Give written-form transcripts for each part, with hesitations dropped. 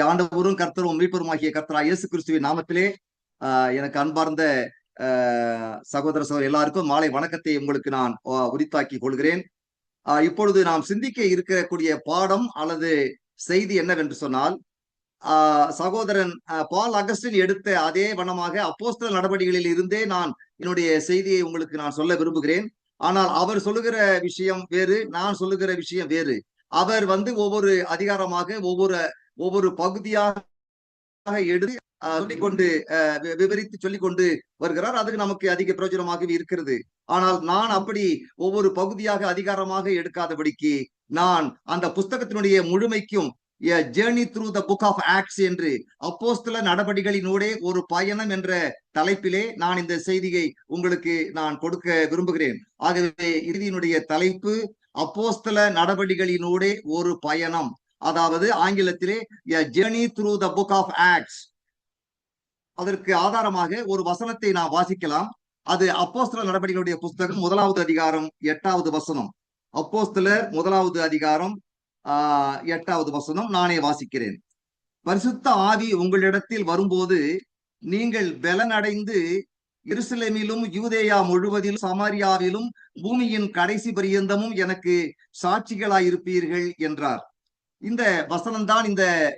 ஆண்டவரும் கர்த்தரும் மீட்பருமாகிய கர்த்தராகிய இயேசு கிறிஸ்துவின் நாமத்திலே எனக்கு அன்பார்ந்த சகோதர சகோதரர் எல்லாருக்கும் மாலை வணக்கத்தை உங்களுக்கு நான் உரித்தாக்கி கொள்கிறேன். இப்பொழுது நாம் சிந்திக்க இருக்கக்கூடிய பாடம் அல்லது செய்தி என்னவென்று சொன்னால், சகோதரன் பால் அகஸ்டின் எடுத்த அதே வண்ணமாக அப்போஸ்தலர் நடவடிக்கைகளில் இருந்தே நான் என்னுடைய செய்தியை உங்களுக்கு நான் சொல்ல விரும்புகிறேன். ஆனால் அவர் சொல்லுகிற விஷயம் வேறு, நான் சொல்லுகிற விஷயம் வேறு. அவர் ஒவ்வொரு அதிகாரமாக ஒவ்வொரு பகுதியாக எடுத்து சொல்லிக்கொண்டு விவரித்து சொல்லிக்கொண்டு வருகிறார். அதுக்கு நமக்கு அதிக பிரயோஜனமாகவே இருக்கிறது. ஆனால் நான் அப்படி ஒவ்வொரு பகுதியாக அதிகாரமாக எடுக்காதபடிக்கு நான் அந்த புஸ்தகத்தினுடைய முழுமைக்கும் journey through the book of Acts என்று அப்போஸ்தலர் நடவடிக்கைகளினூடே ஒரு பயணம் என்ற தலைப்பிலே நான் இந்த செய்தியை உங்களுக்கு நான் கொடுக்க விரும்புகிறேன். ஆகவே இறுதியினுடைய தலைப்பு அப்போஸ்தலர் நடவடிக்கைகளினூடே ஒரு பயணம், அதாவது ஆங்கிலத்திலே journey through the book of Acts. அதற்கு ஆதாரமாக ஒரு வசனத்தை நான் வாசிக்கலாம். அது அப்போஸ்தலர் நடவடிக்கைகளுடைய புஸ்தகம் 1வது அதிகாரம் 8வது வசனம். அப்போஸ்தலர் 1வது அதிகாரம் 8வது வசனம் நானே வாசிக்கிறேன். பரிசுத்த ஆவி உங்களிடத்தில் வரும்போது நீங்கள் பலனடைந்து எருசலேமிலும் யூதேயா முழுவதிலும் சமாரியாவிலும் பூமியின் கடைசி பரியந்தமும் எனக்கு சாட்சிகளாயிருப்பீர்கள் என்றார். இந்த வசனம்தான்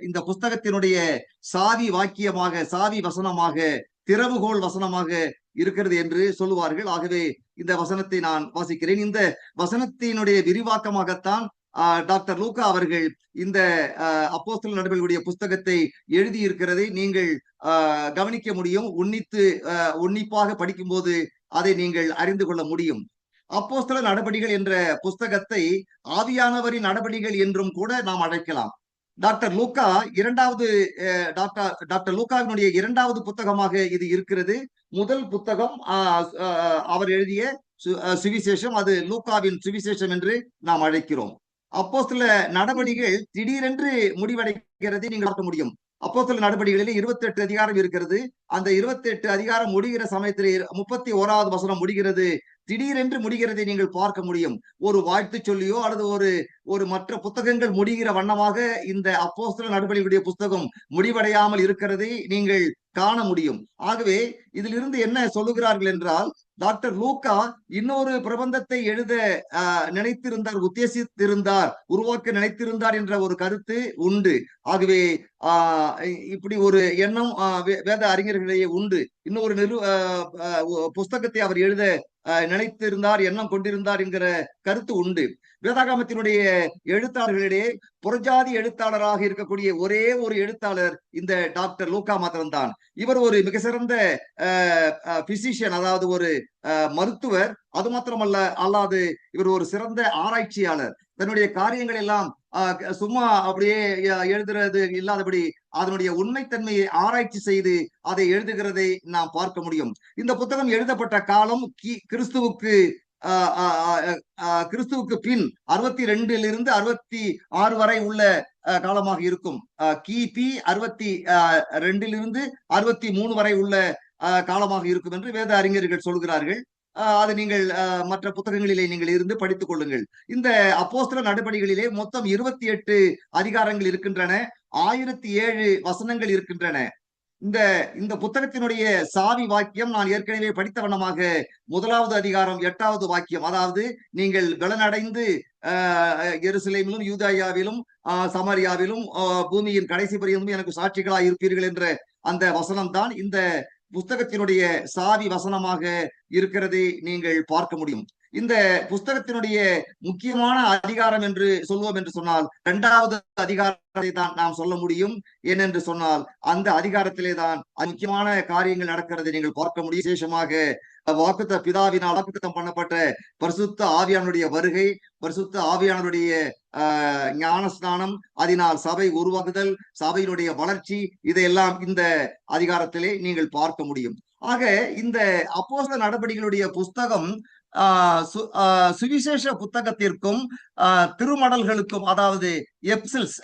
இந்த புஸ்தகத்தினுடைய சாவி வாக்கியமாக, சாவி வசனமாக, திறவுகோல் வசனமாக இருக்கிறது என்று சொல்லுவார்கள். ஆகவே இந்த வசனத்தை நான் வாசிக்கிறேன். இந்த வசனத்தினுடைய விரிவாக்கமாகத்தான் டாக்டர் லூக்கா அவர்கள் இந்த அப்போஸ்தலர் நடவடிக்கைகளுடைய புஸ்தகத்தை எழுதியிருக்கிறதை நீங்கள் கவனிக்க முடியும். உன்னிப்பாக படிக்கும்போது அதை நீங்கள் அறிந்து கொள்ள முடியும். அப்போஸ்தலர் நடவடிக்கைகள் என்ற புஸ்தகத்தை ஆவியானவரின் நடவடிக்கைகள் என்றும் கூட நாம் அழைக்கலாம். டாக்டர் லூக்காவினுடைய 2வது புத்தகமாக இது இருக்கிறது. முதல் புத்தகம் அவர் எழுதிய சுவிசேஷம், அது லூக்காவின் சுவிசேஷம் என்று நாம் அழைக்கிறோம். அப்போஸ்தலர் நடவடிக்கைகள் திடீரென்று முடிவடைகிறதை நீங்கள் பார்க்க முடியும். அப்போஸ்தலர் நடவடிக்கைகளில் 28 அதிகாரம் இருக்கிறது. அந்த 28 அதிகாரம் முடிகிற சமயத்திலே 31வது வசனம் முடிகிறது. திடீரென்று முடிகிறதை நீங்கள் பார்க்க முடியும். ஒரு வாழ்த்து சொல்லியோ அல்லது ஒரு மற்ற புத்தகங்கள் முடிகிற வண்ணமாக இந்த அப்போஸ்தலர் நடவடிக்கைகளுடைய புஸ்தகம் முடிவடையாமல் இருக்கிறதை நீங்கள் காண முடியும். ஆகவே இதிலிருந்து என்ன சொல்லுகிறார்கள் என்றால், டாக்டர் லூக்கா இன்னொரு பிரபந்தத்தை எழுத நினைத்திருந்தார், உத்தேசித்திருந்தார், உருவாக்க நினைத்திருந்தார் என்ற ஒரு கருத்து உண்டு. ஆகவே இப்படி ஒரு எண்ணம் வேத அறிஞர்களிடையே உண்டு. இன்னொரு புஸ்தகத்தை அவர் எழுத நினைத்திருந்தார், எண்ணம் கொண்டிருந்தார் என்கிற கருத்து உண்டு. வேதாகமத்தினுடைய எழுத்தாளர்களிடையே புறஜாதி எழுத்தாளராக இருக்கக்கூடிய ஒரே ஒரு எழுத்தாளர் இந்த டாக்டர் லூக்கா மாத்திரம்தான். இவர் ஒரு மிக சிறந்த பிசிஷியன், அதாவது ஒரு மருத்துவர். அது மாத்திரமல்ல அல்லாது இவர் ஒரு சிறந்த ஆராய்ச்சியாளர். தன்னுடைய காரியங்கள் எல்லாம் சும்மா அப்படியே எழுதுறது இல்லாதபடி அதனுடைய உண்மைத்தன்மையை ஆராய்ச்சி செய்து அதை எழுதுகிறதை நாம் பார்க்க முடியும். இந்த புத்தகம் எழுதப்பட்ட காலம் கிறிஸ்துவுக்கு பின் 62 66 வரை உள்ள காலமாக இருக்கும். கிபி 62 63 வரை உள்ள காலமாக இருக்கும் என்று வேத அறிஞர்கள் சொல்கிறார்கள். அது நீங்கள் மற்ற புத்தகங்களிலே நீங்கள் இருந்து படித்துக் கொள்ளுங்கள். இந்த அப்போஸ்தலர் நடவடிக்கைகளிலே மொத்தம் 28 அதிகாரங்கள் இருக்கின்றன. 1007 வசனங்கள் இருக்கின்றன. இந்த புத்தகத்தினுடைய சாவி வாக்கியம் நான் ஏற்கனவே படித்த வண்ணமாக 1வது அதிகாரம் 8வது வாக்கியம், அதாவது நீங்கள் பலனடைந்து எருசலேமிலும் யூதாயாவிலும் சமாரியாவிலும் பூமியின் கடைசி பரியந்தமும் எனக்கு சாட்சிகளாய் இருப்பீர்கள் என்ற அந்த வசனம் தான் இந்த புஸ்தகத்தினுடைய சாவி வசனமாக இருக்கிறதை நீங்கள் பார்க்க முடியும். இந்த புஸ்தகத்தினுடைய முக்கியமான அதிகாரம் என்று சொல்வோம் என்று சொன்னால் 2வது அதிகாரத்தை தான் நாம் சொல்ல முடியும். ஏனென்று சொன்னால் அந்த அதிகாரத்திலே தான் முக்கியமான காரியங்கள் நடக்கிறதை நீங்கள் பார்க்க முடியும். விசேஷமாக பிதாவினால் வாக்குத்தத்தம் பண்ணப்பட்ட பரிசுத்த ஆவியானுடைய வருகை, பரிசுத்த ஆவியானுடைய ஞானஸ்நானம், அதனால் சபை உருவாக்குதல், சபையினுடைய வளர்ச்சி, இதையெல்லாம் இந்த அதிகாரத்திலே நீங்கள் பார்க்க முடியும். ஆக இந்த அப்போஸ்தலர் நடவடிக்கைகளுடைய புஸ்தகம் சுவிசேஷ புத்தகத்திற்கும் திருமடல்களுக்கும், அதாவது எப்சில்ஸ்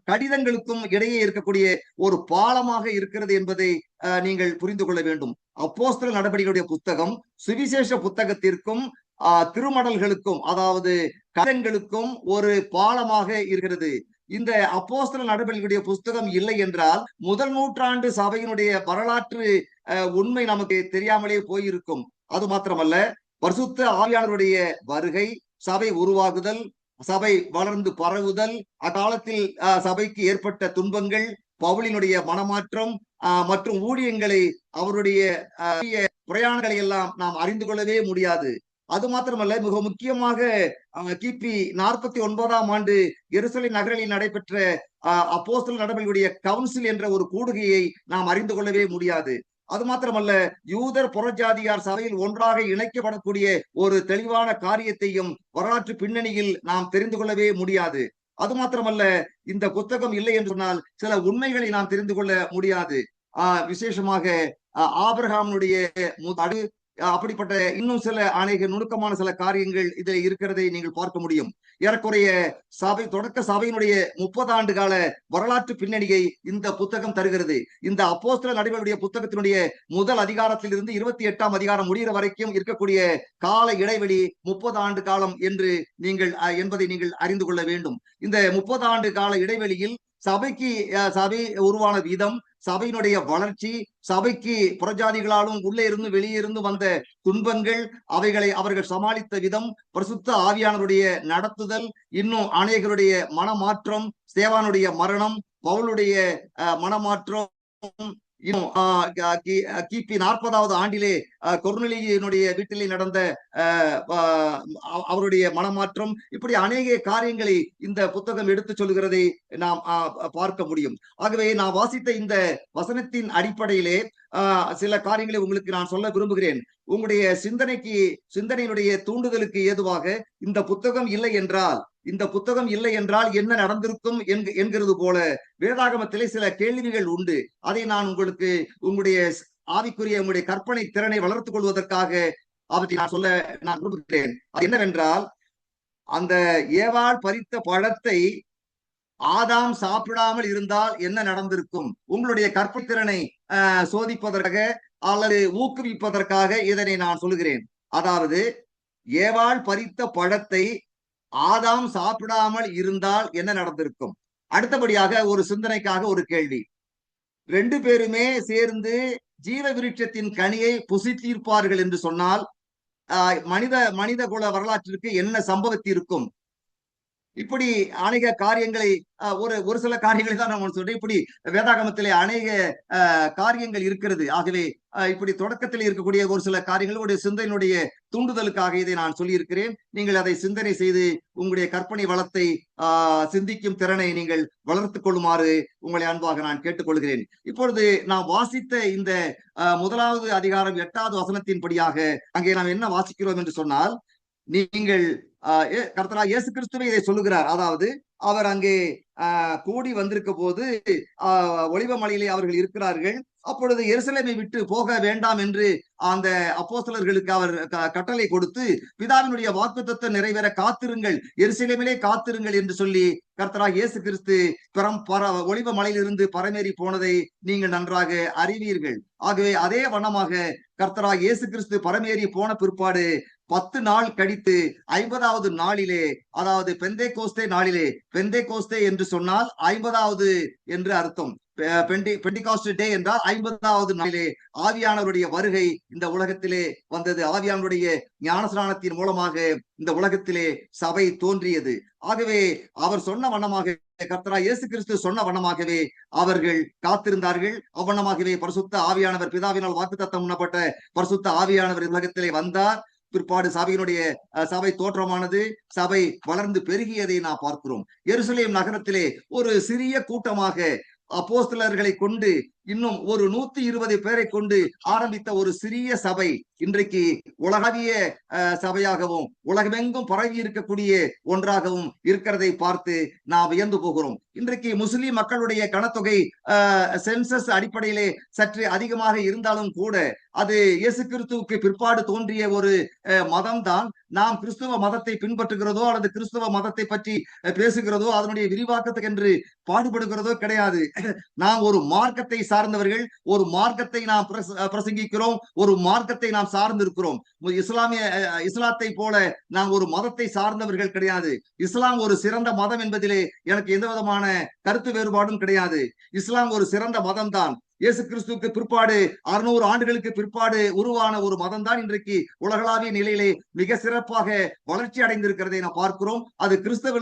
கடிதங்களுக்கும் இடையே இருக்கக்கூடிய ஒரு பாலமாக இருக்கிறது என்பதை நீங்கள் புரிந்து கொள்ள வேண்டும். அப்போஸ்தலர் நடவடிக்கைகளுடைய புத்தகம் சுவிசேஷ புத்தகத்திற்கும் திருமடல்களுக்கும், அதாவது கடிதங்களுக்கும் ஒரு பாலமாக இருக்கிறது. இந்த அப்போஸ்தலர் நடவடிக்கையுடைய புஸ்தகம் இல்லை என்றால் முதல் நூற்றாண்டு சபையினுடைய வரலாற்று உண்மை நமக்கு தெரியாமலே போயிருக்கும். அது மாத்திரமல்ல, பரிசுத்த ஆவியானவருடைய வருகை, சபை உருவாகுதல், சபை வளர்ந்து பரவுதல், அக்காலத்தில் சபைக்கு ஏற்பட்ட துன்பங்கள், பவுலினுடைய மனமாற்றம் மற்றும் ஊழியங்களை, அவருடைய பிரயாணங்களை எல்லாம் நாம் அறிந்து கொள்ளவே முடியாது. அது மாத்திரமல்ல, மிக முக்கியமாக கிபி 49ஆம் ஆண்டு எருசலேம் நகரில் நடைபெற்ற அப்போஸ்தலர் நடவடிக்கையுடைய கவுன்சில் என்ற ஒரு கூடுகையை நாம் அறிந்து கொள்ளவே முடியாது. அது மாத்திரமல்ல, யூதர் புறஜாதியார் சபையில் ஒன்றாக இணைக்கப்படக்கூடிய ஒரு தெளிவான காரியத்தையும் வரலாற்று பின்னணியில் நாம் தெரிந்து கொள்ளவே முடியாது. அது மாத்திரமல்ல, இந்த புத்தகம் இல்லை என்று சொன்னால் சில உண்மைகளை நாம் தெரிந்து கொள்ள முடியாது. விசேஷமாக ஆபிரகாமுடைய அப்படிப்பட்ட இன்னும் சில அநேக நுணுக்கமான சில காரியங்கள் இதில் இருக்கிறதை நீங்கள் பார்க்க முடியும். ஏறக்குறைய சபை தொடக்க சபையினுடைய 30 ஆண்டு கால வரலாற்று பின்னணியை இந்த புத்தகம் தருகிறது. இந்த அப்போஸ்தலர் நடவடிக்கையுடைய புத்தகத்தினுடைய முதல் அதிகாரத்தில் இருந்து 28ஆம் அதிகாரம் முடிகிற வரைக்கும் இருக்கக்கூடிய கால இடைவெளி 30 ஆண்டு காலம் என்பதை நீங்கள் அறிந்து கொள்ள வேண்டும். இந்த 30 ஆண்டு கால இடைவெளியில் சபை உருவான விதம், சபையினுடைய வளர்ச்சி, சபைக்கு புறஜாதிகளாலும் உள்ளே இருந்து வெளியே இருந்து வந்த துன்பங்கள், அவைகளை அவர்கள் சமாளித்த விதம், பரிசுத்த ஆவியானவருடைய நடத்துதல், இன்னும் அநேகருடைய மனமாற்றம், ஸ்தேவானுடைய மரணம், பவுலுடைய மனமாற்றம், இன்னும் கிபி 40வது ஆண்டிலே கொர்நேலியுனுடைய வீட்டிலே நடந்த அவருடைய மனமாற்றம், இப்படி அநேக காரியங்களை இந்த புத்தகம் எடுத்து சொல்கிறதை நாம் பார்க்க முடியும். ஆகவே நான் வாசித்த இந்த வசனத்தின் அடிப்படையிலே சில காரியங்களை உங்களுக்கு நான் சொல்ல விரும்புகிறேன். உங்களுடைய சிந்தனையினுடைய தூண்டுதலுக்கு ஏதுவாக இந்த புத்தகம் இல்லை என்றால் என்ன நடந்திருக்கும் என்கிறது போல வேதாகமத்திலே சில கேள்விகள் உண்டு. அதை நான் உங்களுடைய ஆவிக்குரிய உங்களுடைய கற்பனை திறனை வளர்த்துக் கொள்வதற்காக அவற்றை நான் விரும்புகிறேன். அது என்னவென்றால், அந்த ஏவாள் பறித்த பழத்தை ஆதாம் சாப்பிடாமல் இருந்தால் என்ன நடந்திருக்கும்? உங்களுடைய கற்பனை திறனை சோதிப்பதற்காக அல்லது ஊக்குவிப்பதற்காக இதனை நான் சொல்லுகிறேன். அதாவது, ஏவாள் பறித்த பழத்தை ஆதாம் சாப்பிடாமல் இருந்தால் என்ன நடந்திருக்கும்? அடுத்தபடியாக ஒரு சிந்தனைக்காக ஒரு கேள்வி. 2 பேருமே சேர்ந்து ஜீவ விருட்சத்தின் கனியை புசித்திருப்பார்கள் என்று சொன்னால் மனித குல வரலாற்றிற்கு என்ன சம்பவித்திருக்கும்? இப்படி அநேக காரியங்களை ஒரு சில காரியங்களை தான் நம்ம சொல்றேன். இப்படி வேதாகமத்திலே அநேக காரியங்கள் இருக்கிறது. ஆகவே இப்படி தொடக்கத்தில் இருக்கக்கூடிய ஒரு சில காரியங்களுடைய சிந்தனையினுடைய தூண்டுதலுக்காக இதை நான் சொல்லியிருக்கிறேன். நீங்கள் அதை சிந்தனை செய்து உங்களுடைய கற்பனை வளத்தை சிந்திக்கும் திறனை நீங்கள் வளர்த்துக் கொள்ளுமாறு உங்களை அன்பாக நான் கேட்டுக்கொள்கிறேன். இப்பொழுது நாம் வாசித்த இந்த 1வது அதிகாரம் 8வது வசனத்தின்படியாக அங்கே நாம் என்ன வாசிக்கிறோம் என்று சொன்னால், நீங்கள் கர்த்தராகிய இயேசு கிறிஸ்துவே இதை சொல்லுகிறார். அதாவது, அவர் அங்கே கூடி வந்திருக்க போது ஒலிவ மலையிலே அவர்கள் இருக்கிறார்கள். அப்பொழுது எருசலேமை விட்டு போக வேண்டாம் என்று அந்த அப்போஸ்தலர்களுக்கு அவர் கட்டளை கொடுத்து, பிதாவினுடைய வாக்குத்தத்தம் நிறைவேற காத்திருங்கள், எருசலேமிலே காத்திருங்கள் என்று சொல்லி கர்த்தராகிய இயேசு கிறிஸ்து ஒலிவ மலையிலிருந்து பரமேறி போனதை நீங்கள் நன்றாக அறிவீர்கள். ஆகவே அதே வண்ணமாக கர்த்தராகிய இயேசு கிறிஸ்து பரமேறி போன பிற்பாடு 10 நாள் கழித்து 50வது நாளிலே, அதாவது பெந்தேகோஸ்தே நாளிலே, பெந்தேகோஸ்தே என்று சொன்னால் 50வது என்று அர்த்தம். பெண்டிகாஸ்ட் டே என்றால் 50வது நாளிலே ஆவியானவருடைய வருகை இந்த உலகத்திலே வந்தது. ஆவியானவருடைய ஞானஸ்நானத்தின் மூலமாக இந்த உலகத்திலே சபை தோன்றியது. ஆகவே அவர் சொன்ன வண்ணமாக, கர்த்தராகிய இயேசு கிறிஸ்து சொன்ன வண்ணமாகவே அவர்கள் காத்திருந்தார்கள். அவ்வண்ணமாகவே பரிசுத்த ஆவியானவர், பிதாவினால் வாக்குத்தத்தம் பண்ணப்பட்ட பரிசுத்த ஆவியானவர் உலகத்திலே வந்தார். பிற்பாடு சபை தோற்றமானது, சபை வளர்ந்து பெருகியதை நாம் பார்க்கிறோம். எருசலேம் நகரத்திலே ஒரு சிறிய கூட்டமாக அப்போஸ்தலர்களை கொண்டு, இன்னும் ஒரு 120 பேரை கொண்டு ஆரம்பித்த ஒரு சிறிய சபை இன்றைக்கு உலகவிய சபையாகவும் உலகமெங்கும் பரவி இருக்கக்கூடிய ஒன்றாகவும் இருக்கிறதை பார்த்து நாம் வியந்து போகிறோம். இன்றைக்கு முஸ்லிம் மக்களுடைய கணத்தொகை சென்சஸ் அடிப்படையிலே சற்று அதிகமாக இருந்தாலும் கூட அது இயேசு கிறிஸ்துவுக்கு பிற்பாடு தோன்றிய ஒரு மதம் தான். நாம் கிறிஸ்துவ மதத்தை பின்பற்றுகிறதோ அல்லது கிறிஸ்துவ மதத்தை பற்றி பேசுகிறதோ அதனுடைய விரிவாக்கத்துக்கு என்று பாடுபடுகிறதோ கிடையாது. நாம் ஒரு மார்க்கத்தை சார்ந்தவர்கள், ஒரு மார்க்கத்தை நாம் பிரசங்கிக்கிறோம், ஒரு மார்க்கத்தை நாம் சார்ந்திருக்கிறோம். இஸ்லாத்தை போல நாம் ஒரு மதத்தை சார்ந்தவர்கள் கிடையாது. இஸ்லாம் ஒரு சிறந்த மதம் என்பதிலே எனக்கு எந்த விதமான கருத்து வேறுபாடும் கிடையாது. இஸ்லாம் ஒரு சிறந்த மதம் தான். இயேசு கிறிஸ்துவுக்கு பிற்பாடு 600 ஆண்டுகளுக்கு பிற்பாடு உருவான ஒரு மதம் தான் இன்றைக்கு உலகளாவிய நிலையிலே மிக சிறப்பாக வளர்ச்சி அடைந்திருக்கிறதை நாம் பார்க்கிறோம். அது கிறிஸ்தவ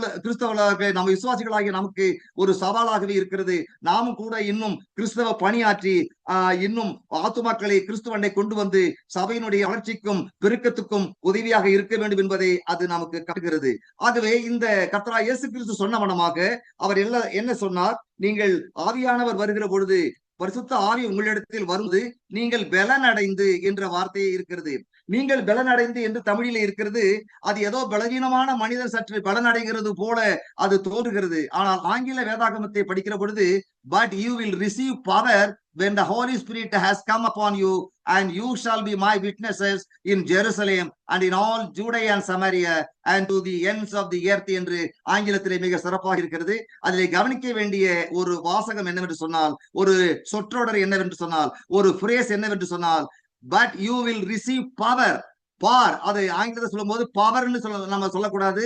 நம்ம விசுவாசிகளாகிய நமக்கு ஒரு சவாலாகவே இருக்கிறது. நாமும் கூட இன்னும் கிறிஸ்தவ பணியாற்றி இன்னும் ஆத்துமாக்களை கிறிஸ்துவனை கொண்டு வந்து சபையினுடைய வளர்ச்சிக்கும் பெருக்கத்துக்கும் உதவியாக இருக்க வேண்டும் என்பதை அது நமக்கு காட்டுகிறது. ஆகவே இந்த கர்த்தராகிய இயேசு கிறிஸ்து சொன்ன வண்ணமாக அவர் என்ன சொன்னார்? நீங்கள் ஆவியானவர் வருகிற பொழுது, பரிசுத்த ஆவி உங்களிடத்தில் வருவது நீங்கள் பலனடைந்து என்ற வார்த்தையே இருக்கிறது. நீங்கள் பலனடைந்து என்று தமிழிலே இருக்கிறது. அது ஏதோ பலவீனமான மனிதர் சற்று பலனடைகிறது போல அது தோன்றுகிறது. ஆனால் ஆங்கில வேதாகமத்தை படிக்கிற பொழுது, but you will receive power when the Holy Spirit has come upon you, and you shall be my witnesses in Jerusalem and in all Judea and Samaria and to the ends of the earth என்று ஆங்கிலத்திலே மிக சிறப்பாக இருக்கிறது. அதிலே கவனிக்க வேண்டிய ஒரு வாசகம் என்னவென்று சொன்னால், ஒரு சொற்றொடர் என்னவென்று சொன்னால், ஒரு பிரேஸ் என்னவென்று சொன்னால், but you will receive power. பார், அதை ஆங்கிலத்தை சொல்லும் போது பவர்ன்னு நம்ம சொல்லக்கூடாது,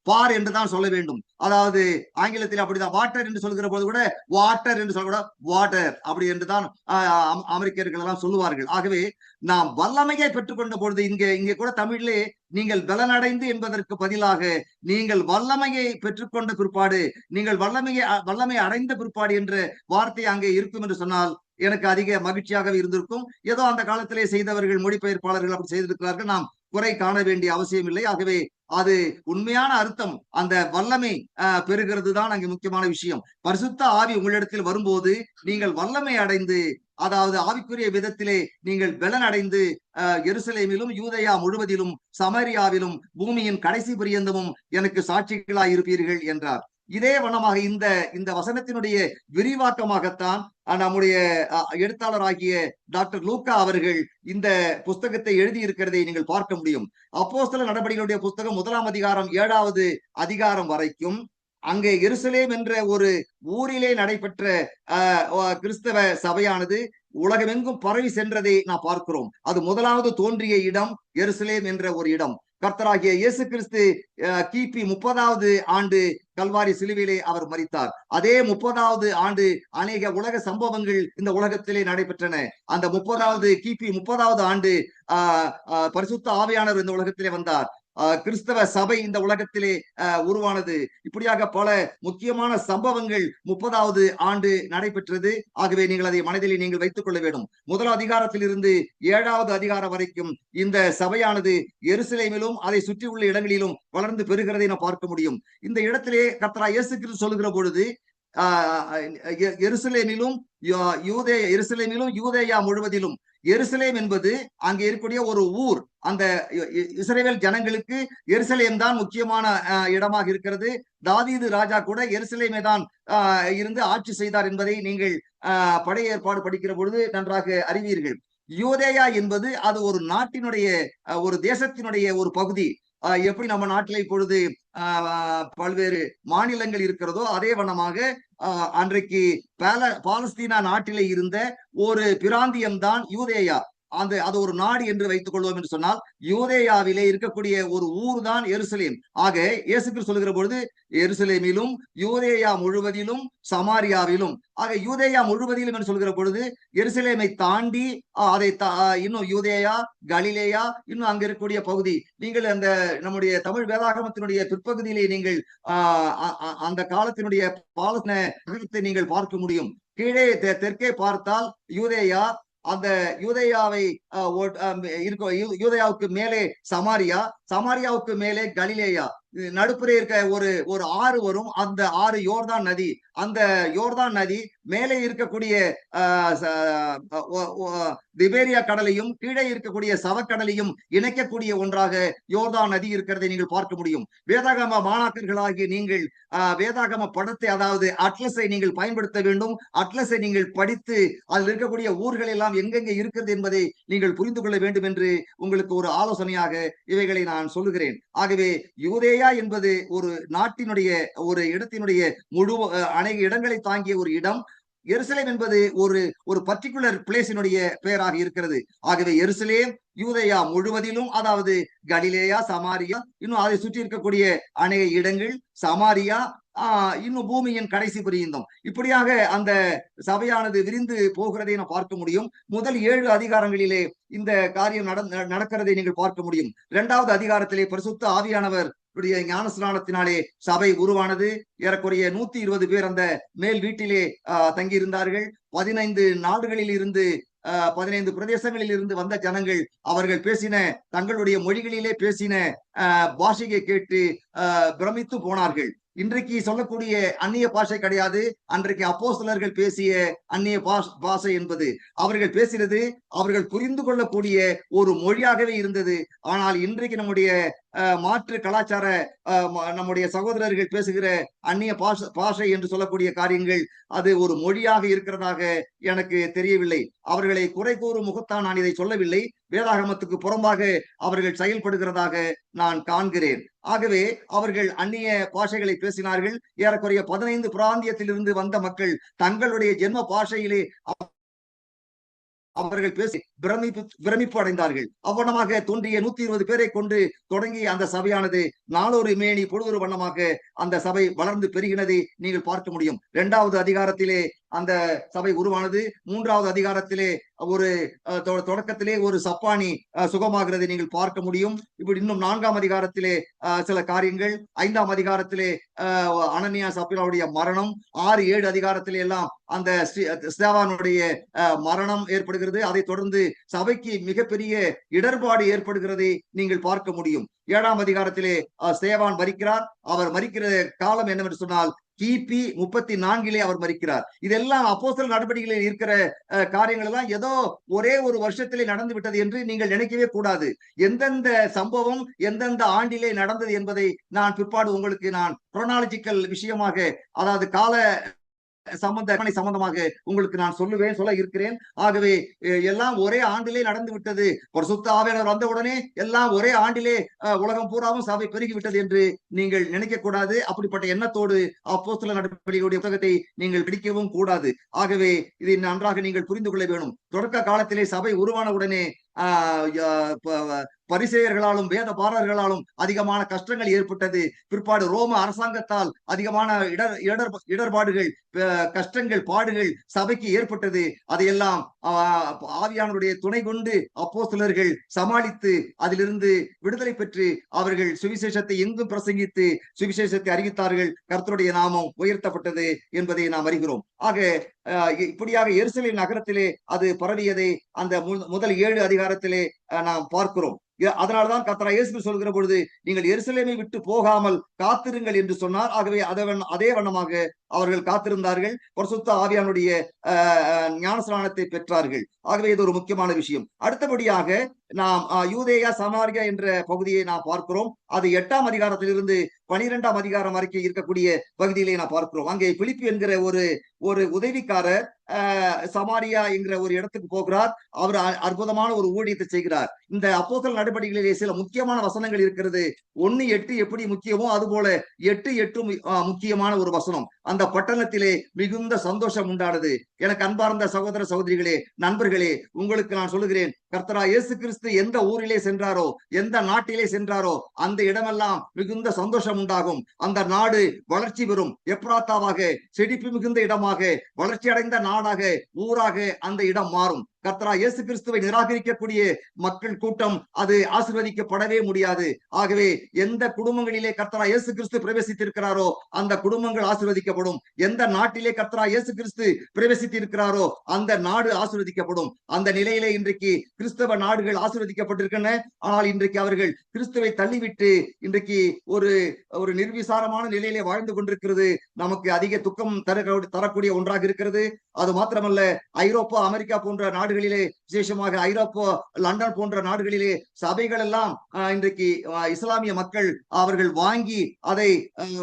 பார் என்றுதான் சொல்ல வேண்டும். அதாவது ஆங்கிலத்தில் அப்படிதான். வாட்டர் என்று சொல்கிற போது கூட வாட்டர் என்று சொல்லக்கூடாது, வாட்டர் அப்படி என்றுதான் அமெரிக்கர்கள் எல்லாம் சொல்லுவார்கள். ஆகவே நாம் வல்லமையை பெற்றுக்கொண்ட பொழுது, இங்கே கூட தமிழிலே நீங்கள் பலனடைந்து என்பதற்கு பதிலாக நீங்கள் வல்லமையை பெற்றுக்கொண்ட பிற்பாடு, நீங்கள் வல்லமை அடைந்த பிற்பாடு என்ற வார்த்தை அங்கே இருக்கும் என்று சொன்னால் எனக்கு அதிக மகிழ்ச்சியாகவே இருந்திருக்கும். ஏதோ அந்த காலத்திலே செய்தவர்கள், மொழிபெயர்ப்பாளர்கள் அப்படி செய்திருக்கிறார்கள், நாம் குறை காண வேண்டிய அவசியம் இல்லை. ஆகவே அது உண்மையான அர்த்தம், அந்த வல்லமை பெறுகிறது தான் அங்கே முக்கியமான விஷயம். பரிசுத்த ஆவி உங்களிடத்தில் வரும்போது நீங்கள் வல்லமை அடைந்து, அதாவது ஆவிக்குரிய விதத்திலே நீங்கள் பலன் அடைந்து எருசலேமிலும் யூதேயா முழுவதிலும் சமரியாவிலும் பூமியின் கடைசி பரியந்தமும் எனக்கு சாட்சிகளாய் இருப்பீர்கள் என்றார். இதே வண்ணமாக இந்த வசனத்தினுடைய விரிவாக்கமாகத்தான் நம்முடைய எழுத்தாளராகிய டாக்டர் லூக்கா அவர்கள் இந்த புஸ்தகத்தை எழுதி இருக்கிறதை நீங்கள் பார்க்க முடியும். அப்போஸ்தல நடபடிகளுடைய புஸ்தகம் 1ஆம் அதிகாரம் 7வது அதிகாரம் வரைக்கும் அங்கே எருசலேம் என்ற ஒரு ஊரிலே நடைபெற்ற கிறிஸ்தவ சபையானது உலகமெங்கும் பரவி சென்றதை நாம் பார்க்கிறோம். அது முதலாவது தோன்றிய இடம் எருசலேம் என்ற ஒரு இடம். கர்த்தராகிய இயேசு கிறிஸ்து கிபி 30வது ஆண்டு கல்வாரி சிலுவையிலே அவர் மரித்தார். அதே 30வது ஆண்டு அநேக உலக சம்பவங்கள் இந்த உலகத்திலே நடைபெற்றன. அந்த கிபி 30வது ஆண்டு பரிசுத்த ஆவியானவர் இந்த உலகத்திலே வந்தார். கிறிஸ்தவ சபை இந்த உலகத்திலே உருவானது. இப்படியாக பல முக்கியமான சம்பவங்கள் 30வது ஆண்டு நடைபெற்றது. ஆகவே நீங்கள் அதை மனதில் நீங்கள் வைத்துக் கொள்ள வேண்டும். 1 அதிகாரத்தில் இருந்து 7வது அதிகாரம் வரைக்கும் இந்த சபையானது எருசலேமிலும் அதை சுற்றியுள்ள இடங்களிலும் வளர்ந்து பெறுகிறதை நாம் பார்க்க முடியும். இந்த இடத்திலே கர்த்தராகிய இயேசு கிறிஸ்து சொல்லுகிற பொழுது எருசலேமிலும் யூதேயா முழுவதிலும், எருசலேம் என்பது அங்கே இருக்கக்கூடிய ஒரு ஊர். அந்த இஸ்ரவேல் ஜனங்களுக்கு எருசலேம் தான் முக்கியமான இடமாக இருக்கிறது. தாவீது ராஜா கூட எருசலேமே தான் இருந்து ஆட்சி செய்தார் என்பதை நீங்கள் பழைய ஏற்பாடு படிக்கிற பொழுது நன்றாக அறிவீர்கள். யூதேயா என்பது அது ஒரு நாட்டினுடைய, ஒரு தேசத்தினுடைய ஒரு பகுதி. எப்படி நம்ம நாட்டில் இப்பொழுது பல்வேறு மாநிலங்கள் இருக்கிறதோ அதே வண்ணமாக அன்றைக்கு பாலஸ்தீனா நாட்டிலே இருந்த ஒரு பிராந்தியம் தான் யூதேயா. அது ஒரு நாடு என்று வைத்துக் கொள்வோம் என்று சொன்னால், யூதேயாவிலே இருக்கக்கூடிய ஒரு ஊர் தான் எருசலேம். ஆக இயேசு கிறிஸ்து சொல்லுகிற பொழுது எருசலேமிலும் யூதேயா முழுவதிலும் சமாரியாவிலும், ஆக யூதேயா முழுவதிலும் என்று சொல்கிற பொழுது எருசலேமை தாண்டி அதை இன்னும் யூதேயா, கலிலேயா, இன்னும் அங்க இருக்கக்கூடிய பகுதி, நீங்கள் அந்த நம்முடைய தமிழ் வேதாகமத்தினுடைய பிற்பகுதியிலே நீங்கள் அந்த காலத்தினுடைய பாலஸ்தீனத்தை நீங்கள் பார்க்க முடியும். கீழே தெற்கே பார்த்தால் யூதேயா, அந்த யூதேயாவுக்கு மேலே சமாரியாவுக்கு மேலே கலிலேயா, நடுப்புற இருக்க ஒரு ஆறு வரும். அந்த ஆறு யோர்தான் நதி. அந்த யோர்தான் நதி மேலே இருக்கக்கூடிய திபேரியா கடலையும் கீழே இருக்கக்கூடிய சவக்கடலையும் இணைக்கக்கூடிய ஒன்றாக யோர்தான் நதி இருக்கிறதை நீங்கள் பார்க்க முடியும். வேதாகம மாணாக்கர்களாகிய நீங்கள் வேதாகம படத்தை, அதாவது அட்லஸை நீங்கள் பயன்படுத்த வேண்டும். அட்லஸை நீங்கள் படித்து அதில் இருக்கக்கூடிய ஊர்கள் எல்லாம் எங்கெங்கே இருக்கிறது என்பதை நீங்கள் புரிந்து கொள்ள வேண்டும் என்று உங்களுக்கு ஒரு ஆலோசனையாக இவைகளை நான் சொல்லுகிறேன். ஆகவே யூதேயா என்பது ஒரு நாட்டினுடைய, ஒரு இடத்தினுடைய முழு அநேக இடங்களை தாங்கிய ஒரு இடம். எருசலேம் என்பது ஒரு பர்டிகுலர் பிளேஸினுடைய பெயராக இருக்கிறது. ஆகவே எருசலேம் யூதேயா முழுவதிலும், அதாவது கலிலேயா, சமாரியா, இன்னும் அதை சுற்றி இருக்கக்கூடிய அநேக இடங்கள், சமாரியா, இன்னும் பூமியின் கடைசி பரியந்தம், இப்படியாக அந்த சபையானது விரிந்து போகிறதை நாம் பார்க்க முடியும். முதல் 7 அதிகாரங்களிலே இந்த காரியம் நடக்கிறதை நீங்கள் பார்க்க முடியும். 2வது அதிகாரத்திலே பரிசுத்த ஆவியானவர் ஞானஸ்நானத்தினாலே சபை உருவானது. ஏறக்குறைய 120 பேர் அந்த மேல் வீட்டிலே தங்கியிருந்தார்கள். 15 நாடுகளில் இருந்து 15 பிரதேசங்களில் இருந்து வந்த ஜனங்கள் அவர்கள் பேசின தங்களுடைய மொழிகளிலே பேசின பாஷையை கேட்டு பிரமித்து போனார்கள். இன்றைக்கு சொல்லக்கூடிய அந்நிய பாஷை கிடையாது. அன்றைக்கு அப்போஸ்தலர்கள் பேசிய அந்நிய பாஷை என்பது அவர்கள் பேசினது அவர்கள் புரிந்து கொள்ளக்கூடிய ஒரு மொழியாகவே இருந்தது. ஆனால் இன்றைக்கு நம்முடைய மாற்று கலாச்சார நம்முடைய சகோதரர்கள் பேசுகிற அந்நிய பாஷை என்று சொல்லக்கூடிய காரியங்கள் அது ஒரு மொழியாக இருக்கிறதாக எனக்கு தெரியவில்லை. அவர்களை குறை கூறும் முகத்தான் நான் இதை சொல்லவில்லை. வேதாகமத்துக்கு புறம்பாக அவர்கள் செயல்படுகிறதாக நான் காண்கிறேன். ஆகவே அவர்கள் அந்நிய பாஷைகளை பேசினார்கள். ஏறக்குறைய 15 பிராந்தியத்திலிருந்து வந்த மக்கள் தங்களுடைய ஜென்ம பாஷையிலே அவர்கள் பேசி பிரமிப்பு அடைந்தார்கள். அவ்வண்ணமாக தோன்றிய 120 பேரை கொண்டு தொடங்கி அந்த சபையானது நாளொரு மேனி பொழுதொரு வண்ணமாக அந்த சபை வளர்ந்து பெருகினதை நீங்கள் பார்க்க முடியும். 2வது அதிகாரத்திலே அந்த சபை உருவானது. 3வது அதிகாரத்திலே ஒரு தொடக்கத்திலே ஒரு சப்பானி சுகமாகிறதை நீங்கள் பார்க்க முடியும். இப்படி இன்னும் 4ஆம் அதிகாரத்திலே சில காரியங்கள், 5ஆம் அதிகாரத்திலே அனனியா சப்பீராவுடைய மரணம், 6, 7 அதிகாரத்திலே எல்லாம் அந்த ஸ்தேவானுடைய மரணம் ஏற்படுகிறது. அதை தொடர்ந்து சபைக்கு மிகப்பெரிய இடர்பாடு ஏற்படுகிறதை நீங்கள் பார்க்க முடியும். 7ஆம் அதிகாரத்திலே ஸ்தேவான் மரிக்கிறார். அவர் மரிக்கிற காலம் என்னவென்று சொன்னால் கிபி 34 அவர் மரிக்கிறார். இதெல்லாம் அப்போஸ்தலர் நடவடிக்கைகளில் இருக்கிற காரியங்கள் எல்லாம் ஏதோ ஒரே ஒரு வருஷத்திலே நடந்து விட்டது என்று நீங்கள் நினைக்கவே கூடாது. எந்தெந்த சம்பவம் எந்தெந்த ஆண்டிலே நடந்தது என்பதை நான் பிற்பாடு உங்களுக்கு நான் குரோனாலஜிக்கல் விஷயமாக, அதாவது கால சம்பந்தமாக உங்களுக்கு நான் சொல்ல இருக்கிறேன். ஆகவே எல்லாம் ஒரே ஆண்டிலே நடந்து விட்டது. பரிசுத்த ஆவியானவர் வந்த உடனே எல்லாம் ஒரே ஆண்டிலே உலகம் பூராவும் சபை பெருகிவிட்டது என்று நீங்கள் நினைக்க கூடாது. அப்படிப்பட்ட எண்ணத்தோடு அப்போஸ்தலர் நடவடிக்கையுடைய புத்தகத்தை நீங்கள் பிடிக்கவும் கூடாது. ஆகவே இதை நன்றாக நீங்கள் புரிந்து கொள்ள வேணும். தொடக்க காலத்திலே சபை உருவான உடனே பரிசேயர்களாலும் வேத பாரர்களாலும் அதிகமான கஷ்டங்கள் ஏற்பட்டது. பிற்பாடு ரோம அரசாங்கத்தால் அதிகமான இடர்பாடுகள், கஷ்டங்கள், பாடுகள் சபைக்கு ஏற்பட்டது. அதையெல்லாம் ஆவியானவருடைய துணை கொண்டு அப்போஸ்தலர்கள் சமாளித்து அதிலிருந்து விடுதலை பெற்று அவர்கள் சுவிசேஷத்தை எங்கும் பிரசங்கித்து சுவிசேஷத்தை அறிவித்தார்கள். கர்த்தருடைய நாமம் உயர்த்தப்பட்டது என்பதை நாம் அறிகிறோம். ஆக இப்படியாக எருசலேம் நகரத்திலே அது பரவியதை அந்த முதல் 7 அதிகாரத்திலே நாம் பார்க்கிறோம். அதனால்தான் கர்த்தராகிய இயேசு சொல்கிற பொழுது நீங்கள் எருசலேமை விட்டு போகாமல் காத்திருங்கள் என்று சொன்னார். ஆகவே அதே வண்ணமாக அவர்கள் காத்திருந்தார்கள். பரிசுத்த ஆவியானுடைய ஞானஸ்நானத்தை பெற்றார்கள். ஆகவே இது ஒரு முக்கியமான விஷயம். அடுத்தபடியாக நாம் யூதேயா சமாரியா என்ற பகுதியை நாம் பார்க்கிறோம். அது 8ஆம் அதிகாரத்திலிருந்து 12ஆம் அதிகாரம் வரைக்கும் இருக்கக்கூடிய பகுதியிலே நாம் பார்க்கிறோம். அங்கே பிலிப்பு என்கிற ஒரு உதவிக்காரர் சமாரியா என்கிற ஒரு இடத்துக்கு போகிறார். அவர் அற்புதமான ஒரு ஊழியத்தை செய்கிறார். இந்த அப்போஸ்தலர் நடவடிக்கைகளிலே சில முக்கியமான வசனங்கள் இருக்கிறது. 1:8 எப்படி முக்கியமோ அதுபோல 8:8 முக்கியமான ஒரு வசனம். அந்த பட்டணத்திலே மிகுந்த சந்தோஷம் உண்டானது. எனக்கு அன்பார்ந்த சகோதர சகோதரிகளே, நண்பர்களே, உங்களுக்கு நான் சொல்லுகிறேன், கர்த்தராகிய இயேசு கிறிஸ்து எந்த ஊரிலே சென்றாரோ, எந்த நாட்டிலே சென்றாரோ அந்த இடமெல்லாம் மிகுந்த சந்தோஷம் உண்டாகும். அந்த நாடு வளர்ச்சி பெறும். எப்ராத்தாவாக, செழிப்பு மிகுந்த இடமாக, வளர்ச்சி அடைந்த நாடாக, ஊராக அந்த இடம் மாறும். கர்த்தராகிய இயேசு கிறிஸ்துவை நிராகரிக்கக்கூடிய மக்கள் கூட்டம் அது ஆசீர்வதிக்கப்படவே முடியாது. ஆகவே எந்த குடும்பங்களிலே கர்த்தராகிய இயேசு கிறிஸ்து பிரவேசித்திருக்கிறாரோ அந்த குடும்பங்கள் ஆசீர்வதிக்கப்படும். எந்த நாட்டிலே கர்த்தராகிய இயேசு கிறிஸ்து பிரவேசித்திருக்கிறாரோ அந்த நாடு ஆசீர்வதிக்கப்படும். அந்த நிலையிலே இன்றைக்கு கிறிஸ்தவ நாடுகள் ஆசீர்வதிக்கப்பட்டிருக்கின்றன. ஆனால் இன்றைக்கு அவர்கள் கிறிஸ்துவை தள்ளிவிட்டு இன்றைக்கு ஒரு நிர்விசாரமான நிலையிலே வாழ்ந்து கொண்டிருக்கிறது. நமக்கு அதிக துக்கம் தரக்கூடிய ஒன்றாக இருக்கிறது. அது மாத்திரமல்ல, ஐரோப்பா, அமெரிக்கா போன்ற நாடுகளிலே, விசேஷமாக ஐரோப்பா, லண்டன் போன்ற நாடுகளிலே சபைகள் எல்லாம் இன்றைக்கு இஸ்லாமிய மக்கள் அவர்கள் வாங்கி அதை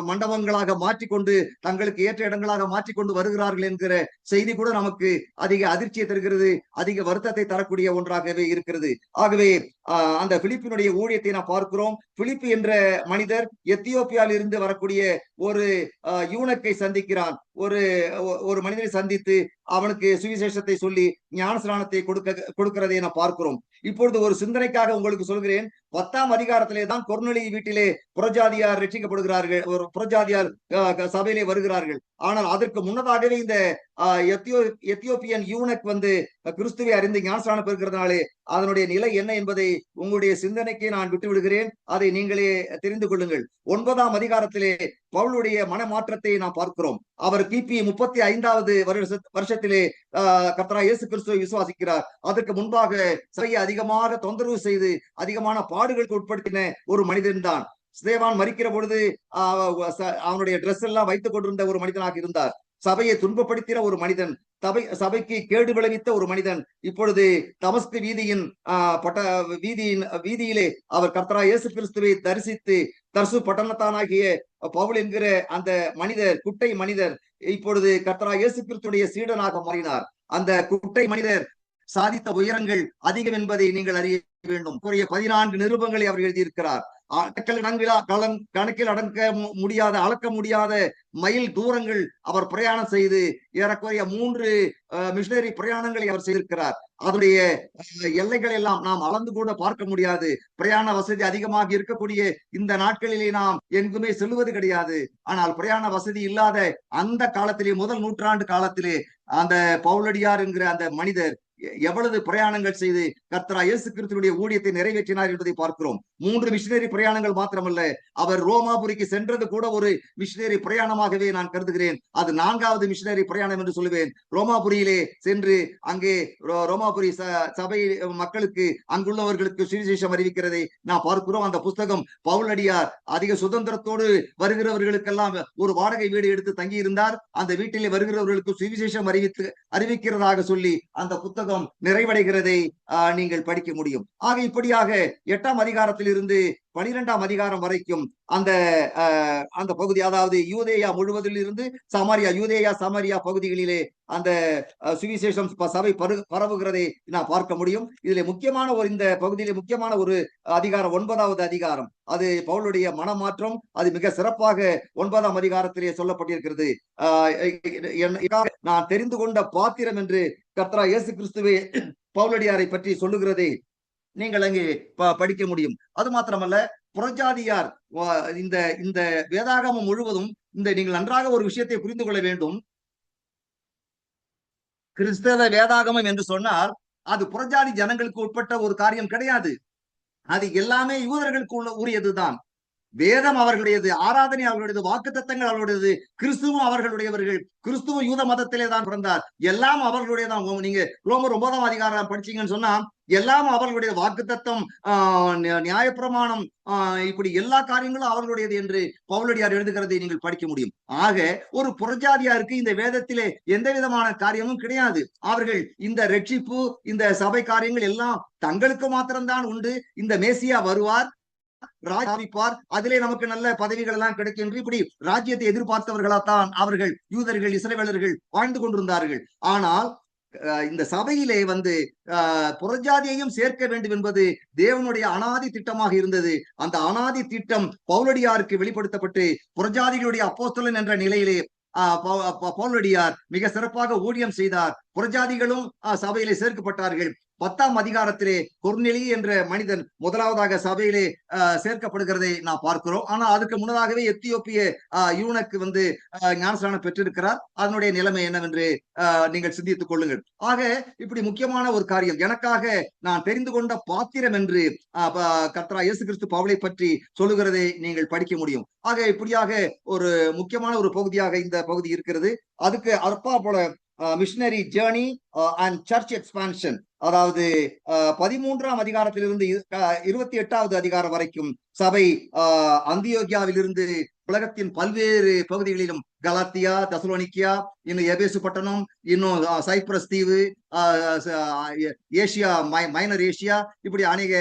மண்டபங்களாக மாற்றிக்கொண்டு தங்களுக்கு ஏற்ற இடங்களாக மாற்றிக்கொண்டு வருகிறார்கள் என்கிற செய்தி கூட நமக்கு அதிக அதிர்ச்சியை தருகிறது, அதிக வருத்தத்தை தரக்கூடிய ஒன்றாகவே இருக்கிறது. ஆகவே அந்த பிலிப்பினுடைய ஊழியத்தை நாம் பார்க்கிறோம். பிலிப்பு என்ற மனிதர் எத்தியோப்பியாவில் இருந்து வரக்கூடிய ஒரு யூனக்கை சந்திக்கிறான். ஒரு ஒரு மனிதனை சந்தித்து அவனுக்கு சுவிசேஷத்தை சொல்லி ஞானஸ்நானத்தை கொடுக்கிறதை நான் பார்க்கிறோம். இப்பொழுது ஒரு சிந்தனைக்காக உங்களுக்கு சொல்கிறேன். 10ஆம் அதிகாரத்திலே தான் கொர்நேலியு வீட்டிலே புறஜாதியார் ரட்சிக்கப்படுகிறார்கள், ஒரு புறஜாதியார் சபையிலே வருகிறார்கள். ஆனால் அதற்கு முன்னதாகவே இந்த எத்தியோப்பியன் யூனக் வந்து கிறிஸ்துவை அறிந்து ஞானஸ்நானம் பெறுகிறதுனாலே அதனுடைய நிலை என்ன என்பதை உங்களுடைய சிந்தனைக்கு நான் விட்டு விடுகிறேன். அதை நீங்களே தெரிந்து கொள்ளுங்கள். 9ஆம் அதிகாரத்திலே பவுலுடைய மனமாற்றத்தை நாம் பார்க்கிறோம். அவர் கிபி 35வது வருஷத்திலே கர்த்தராகிய இயேசு கிறிஸ்துவை விசுவாசிக்கிறார். அதற்கு முன்பாக சபையை அதிகமாக தொந்தரவு செய்து அதிகமான பாடுகளுக்கு உட்படுத்தின ஒரு மனிதன் தான். ஸ்தேவான் மரிக்கிற பொழுது அவனுடைய டிரெஸ் எல்லாம் வைத்துக் கொண்டிருந்த ஒரு மனிதனாக இருந்தார். சபையை துன்பப்படுத்தின ஒரு மனிதன், சபைக்கு கேடு விளைவித்த ஒரு மனிதன். இப்பொழுது தமஸ்கு வீதியிலே அவர் கர்த்தராகிய இயேசு கிறிஸ்துவை தரிசித்து தர்சு பட்டணத்தானாகிய பவுல் என்கிற அந்த மனிதர், குட்டை மனிதர், இப்பொழுது கர்த்தராகிய இயேசு கிறிஸ்துடைய சீடனாக மாறினார். அந்த குட்டை மனிதர் சாதித்த உயரங்கள் அதிகம் என்பதை நீங்கள் அறிய வேண்டும். 14 நிருபங்களை அவர் எழுதியிருக்கிறார். கணக்கில் அடக்க முடியாத, அளக்க முடியாத மைல் தூரங்கள் அவர் பிரயாணம் செய்து ஏறக்குறைய 3 மிஷனரி பிரயாணங்களை அவர் செய்திருக்கிறார். அதனுடைய எல்லைகள் எல்லாம் நாம் அளந்து கூட பார்க்க முடியாது. பிரயாண வசதி அதிகமாக இருக்கக்கூடிய இந்த நாட்களிலே நாம் எங்குமே செல்வது கிடையாது. ஆனால் பிரயாண வசதி இல்லாத அந்த காலத்திலே, முதல் நூற்றாண்டு காலத்திலே, அந்த பவுலடியார் என்கிற அந்த மனிதர் எவ்வளவு பிரயாணங்கள் செய்து கர்த்தராகிய இயேசு கிறிஸ்துவினுடைய ஊழியத்தை நிறைவேற்றினார் என்பதை பார்க்கிறோம். 3 மிஷனரி பிரயாணங்கள் மாத்திரமல்ல, அவர் ரோமாபுரிக்கு சென்றது கூட ஒரு மிஷனரி பிரயாணமாகவே நான் கருதுகிறேன். அது 4வது மிஷனரி பிரயாணம் என்று சொல்லுவேன். ரோமாபுரியிலே சென்று அங்கே ரோமாபுரி சபை மக்களுக்கு, அங்குள்ளவர்களுக்கு சுவிசேஷம் அறிவிக்கிறதை நான் பார்க்கிறோம். அந்த புஸ்தகம் பவுலடியார் அதிக சுதந்திரத்தோடு வருகிறவர்களுக்கெல்லாம் ஒரு வாடகை வீடு எடுத்து தங்கி இருந்தார். அந்த வீட்டிலே வருகிறவர்களுக்கு சுவிசேஷம் அறிவிக்கிறதாக சொல்லி அந்த புத்தகம் நிறைவடைகிறதை நீங்கள் படிக்க முடியும். ஆக இப்படியாக 8ஆம் அதிகாரத்தில் இருந்து 12ஆம் அதிகாரம் வரைக்கும் அந்த பகுதி, அதாவது யூதேயா முழுவதில் இருந்து யூதேயா சமாரியா பகுதிகளிலே அந்த சுவிசேஷம் சபை பரவுகிறதை நான் பார்க்க முடியும். இதுல இந்த பகுதியிலே முக்கியமான ஒரு அதிகாரம் 9வது அதிகாரம். அது பவுலுடைய மனமாற்றம். அது மிக சிறப்பாக 9ஆம் அதிகாரத்திலே சொல்லப்பட்டிருக்கிறது. நான் தெரிந்து கொண்ட பாத்திரம் என்று கர்த்தராகிய இயேசு கிறிஸ்துவே பவுலடியாரை பற்றி சொல்லுகிறதை நீங்கள் அங்கே படிக்க முடியும். அது மாத்திரமல்ல, புறஜாதியார் இந்த வேதாகமம் முழுவதும் நீங்கள் நன்றாக ஒரு விஷயத்தை புரிந்து கொள்ள வேண்டும். கிறிஸ்தவ வேதாகமம் என்று சொன்னால் அது புறஜாதி ஜனங்களுக்கு உட்பட்ட ஒரு காரியம் கிடையாது. அது எல்லாமே யூதர்களுக்கு உரியதுதான். வேதம் அவர்களுடையது, ஆராதனை அவர்களுடையது, வாக்குத்தத்தங்கள் அவர்களுடையது, கிறிஸ்துவும் அவர்களுடையவர்கள். கிறிஸ்துவ யூத மதத்திலே தான் பிறந்தார். எல்லாம் அவர்களுடையதான். நீங்க ரோமர் 9ஆம் அதிகாரம் படிச்சீங்கன்னு சொன்னா எல்லாம் அவர்களுடைய வாக்குத்தத்தம், நியாயப்பிரமாணம், இப்படி எல்லா காரியங்களும் அவர்களுடையது என்று பவுலடியார் எழுதுகிறதை நீங்கள் படிக்க முடியும். ஆக ஒரு புறஜாதியாருக்கு இந்த வேதத்திலே எந்த விதமான காரியமும் கிடையாது. அவர்கள் இந்த ரட்சிப்பு, இந்த சபை காரியங்கள் எல்லாம் தங்களுக்கு மாத்திரம்தான் உண்டு. இந்த மேசியா வருவார், ராஜிப்பார், அதிலே நமக்கு நல்ல பதவிகள் எல்லாம் கிடைக்கும் என்று இப்படி ராஜ்யத்தை எதிர்பார்த்தவர்களாத்தான் அவர்கள், யூதர்கள், இஸ்ரவேலர்கள் வாழ்ந்து கொண்டிருந்தார்கள். ஆனால் இந்த சபையிலே புறஜாதியையும் சேர்க்க வேண்டும் என்பது தேவனுடைய அனாதி திட்டமாக இருந்தது. அந்த அனாதி திட்டம் பவுலடியாருக்கு வெளிப்படுத்தப்பட்டு புறஜாதிகளுடைய அப்போஸ்தலன் என்ற நிலையிலே பவுலடியார் மிக சிறப்பாக ஊழியம் செய்தார். புறஜாதிகளும் சபையிலே சேர்க்கப்பட்டார்கள். 10ஆம் அதிகாரத்திலே கொர்நேலியு என்ற மனிதன் முதலாவதாக சபையிலே சேர்க்கப்படுகிறதை நான் பார்க்கிறோம். ஆனா அதுக்கு முன்னதாகவே எத்தியோப்பிய யூனக்கு ஞானஸ்நானம் பெற்றிருக்கிறார். அதனுடைய நிலைமை என்னவென்று நீங்கள் சிந்தித்துக் கொள்ளுங்கள். ஆக இப்படி முக்கியமான ஒரு காரியம், எனக்காக நான் தெரிந்து கொண்ட பாத்திரம் என்று கர்த்தராகிய இயேசு கிறிஸ்து பவுலை பற்றி சொல்லுகிறதை நீங்கள் படிக்க முடியும். ஆக இப்படியாக ஒரு முக்கியமான ஒரு பகுதியாக இந்த பகுதி இருக்கிறது. அதுக்கு அற்பா போல missionary journey and church expansion, அதாவது 13ஆம் அதிகாரத்திலிருந்து 28வது அதிகாரம் வரைக்கும் சபை அந்தியோகியாவிலிருந்து உலகத்தின் பல்வேறு பகுதிகளிலும், கலாத்தியா, தெசலோனிக்கியா, இன்னும் எபேசு பட்டணம், இன்னும் சைப்ரஸ் தீவு, ஏசியா மைனர் ஏசியா, இப்படி அநேக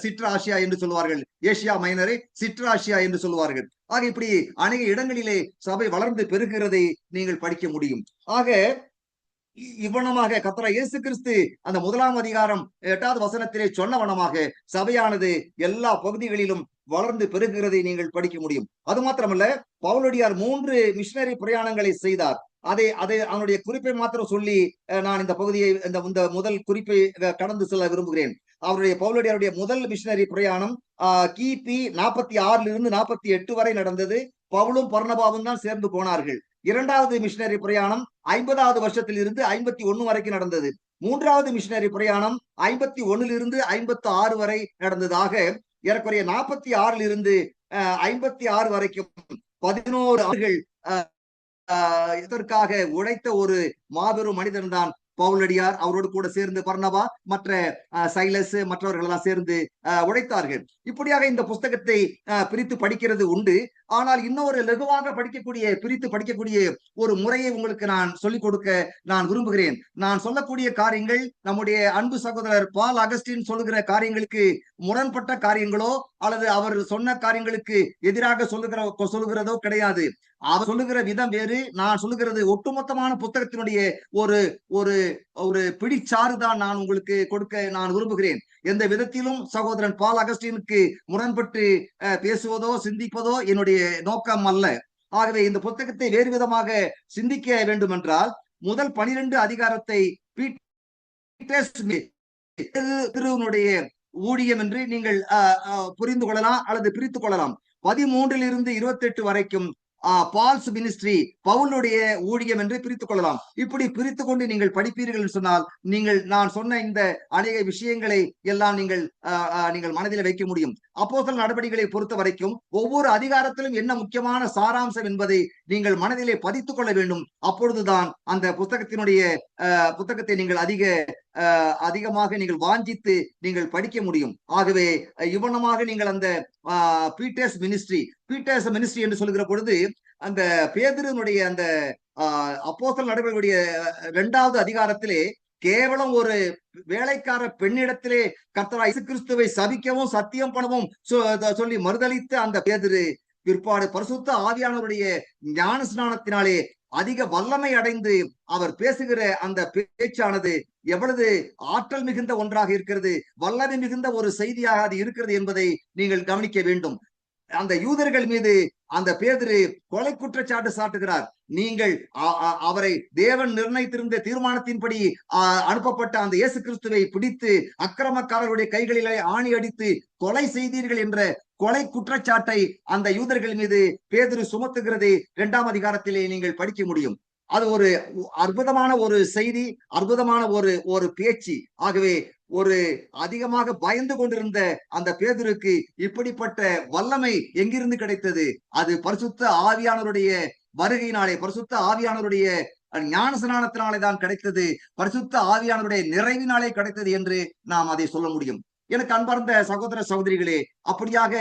சிட்ராசியா என்று சொல்லுவார்கள். ஏசியா மைனரை சிட்ராசியா என்று சொல்லுவார்கள். ஆக இப்படி அநேக இடங்களிலே சபை வளர்ந்து பெருகிறதை நீங்கள் படிக்க முடியும். ஆக இவ்வனமாக கர்த்தராகிய இயேசு கிறிஸ்து அந்த 1ஆம் அதிகாரம் 8வது வசனத்திலே சொன்னவனமாக சபையானது எல்லா பகுதிகளிலும் வளர்ந்து பெருகிறதை நீங்கள் படிக்க முடியும். அது மாத்திரமல்ல, பவுலடியார் 3 மிஷனரி பிரயாணங்களை செய்தார். அதை அதை அவனுடைய குறிப்பை மாத்திரம் சொல்லி நான் இந்த பகுதியை இந்த முதல் குறிப்பை கடந்து செல்ல விரும்புகிறேன். அவருடைய பவுலடியாருடைய முதல் மிஷனரி பிரயாணம் கிபி 46 48 வரை நடந்தது. பவுலும் பர்னபாவும் தான் சேர்ந்து போனார்கள். இரண்டாவது மிஷனரி பிரயாணம் 50வது வருஷத்தில் இருந்து 51 வரைக்கும் நடந்தது. மூன்றாவது மிஷனரி பிரயாணம் 51 56 வரை நடந்ததாக ஏறக்குறைய 46 56 வரைக்கும் 11 ஆண்டுகள் இதற்காக உழைத்த ஒரு மாபெரும் மனிதன் தான் பவுலடியார். அவரோடு கூட சேர்ந்து பர்னபா, மற்ற சைலஸ், மற்றவர்கள் எல்லாம் சேர்ந்து உழைத்தார்கள். இப்படியாக இந்த புஸ்தகத்தை பிரித்து படிக்கிறது உண்டு. ஆனால் இன்னொரு லகுவாக பிரித்து படிக்கக்கூடிய ஒரு முறையை உங்களுக்கு நான் சொல்லிக் கொடுக்க நான் விரும்புகிறேன். நான் சொல்லக்கூடிய காரியங்கள் நம்முடைய அன்பு சகோதரர் பால் அகஸ்டின் சொல்லுகிற காரியங்களுக்கு முரண்பட்ட காரியங்களோ அல்லது அவர் சொன்ன காரியங்களுக்கு எதிராக சொல்லுகிறதோ கிடையாது. அவர் சொல்லுகிற விதம் வேறு, நான் சொல்லுகிறது ஒட்டுமொத்தமான புத்தகத்தினுடைய ஒரு ஒரு ஒரு பிடிச்சாறு தான் நான் உங்களுக்கு கொடுக்க நான் விரும்புகிறேன். எந்த விதத்திலும் சகோதரன் பால் அகஸ்டினுக்கு முரண்பட்டு பேசுவதோ சிந்திப்பதோ என்னுடைய நோக்கம் அல்ல. ஆகவே இந்த புத்தகத்தை வேறு விதமாக சிந்திக்க வேண்டும் என்றால் முதல் 12 அதிகாரத்தை திருவனுடைய ஊழியம் என்று நீங்கள் புரிந்து கொள்ளலாம் அல்லது பிரித்துக் கொள்ளலாம். 13 28 வரைக்கும் பால்ஸ் மினிஸ்ட்ரி, பவுலுடைய ஊழியம் என்று பிரித்துக் கொள்ளலாம். இப்படி பிரித்து கொண்டு நீங்கள் படிப்பீர்கள் என்று சொன்னால் நான் சொன்ன இந்த அநேக விஷயங்களை எல்லாம் நீங்கள் மனதில் வைக்க முடியும். அப்போஸ்தலர் நடவடிக்கைகளை பொறுத்த வரைக்கும் ஒவ்வொரு அதிகாரத்திலும் என்ன முக்கியமான சாராம்சம் என்பதை நீங்கள் மனதிலே பதித்துக் கொள்ள வேண்டும். அப்பொழுதுதான் அந்த புத்தகத்தை நீங்கள் அதிகமாக நீங்கள் வாஞ்சித்து நீங்கள் படிக்க முடியும். ஆகவே இவ்வளமாக நீங்கள் அந்த பீட்டர்ஸ் மினிஸ்ட்ரி என்று சொல்லுகிற பொழுது அந்த பேதுருனுடைய அந்த அப்போஸ்தலர் நடவடிக்கையுடைய 2வது அதிகாரத்திலே கேவலம் ஒரு வேலைக்கார பெண்ணிடத்திலே கர்த்தராகிய இயேசு கிறிஸ்துவை சபிக்கவும் சத்தியம் பண்ணவும் சொல்லி மறுதலித்த அந்த பேதுரு பிற்பாடு பரிசுத்த ஆவியானவருடைய ஞான ஸ்நானத்தினாலே அதிக வல்லமை அடைந்து அவர் பேசுகிற அந்த பேச்சானது எவ்வளவு ஆற்றல் மிகுந்த ஒன்றாக இருக்கிறது, வல்லமை மிகுந்த ஒரு செய்தியாக அது இருக்கிறது என்பதை நீங்கள் கவனிக்க வேண்டும். அந்த யூதர்கள் மீது அந்த பேதுரு கொலை குற்றச்சாட்டு சாட்டுகிறார். நீங்கள் அவரை தேவன் நிர்ணயித்திருந்த தீர்மானத்தின்படி அனுப்பப்பட்ட அந்த இயேசு கிறிஸ்துவை பிடித்து அக்கிரமக்காரர்களுடைய கைகளிலே ஆணி அடித்து கொலை செய்தீர்கள் என்ற கொலை குற்றச்சாட்டை அந்த யூதர்கள் மீது பேதுரு சுமத்துகிறது 2ஆம் அதிகாரத்திலே நீங்கள் படிக்க முடியும். அது ஒரு அற்புதமான ஒரு செய்தி, அற்புதமான ஒரு பேச்சு. ஆகவே ஒரு அதிகமாக பயந்து கொண்டிருந்த அந்த பேதுருக்கு இப்படிப்பட்ட வல்லமை எங்கிருந்து கிடைத்தது? அது பரிசுத்த ஆவியானவருடைய வருகையினாலே, பரிசுத்த ஆவியானவருடைய ஞான ஸ்நானத்தினாலே தான் கிடைத்தது, பரிசுத்த ஆவியானவருடைய நிறைவினாலே கிடைத்தது என்று நாம் அதை சொல்ல முடியும். எனக்கு அன்பார்ந்த சகோதர சகோதரிகளே, அப்படியாக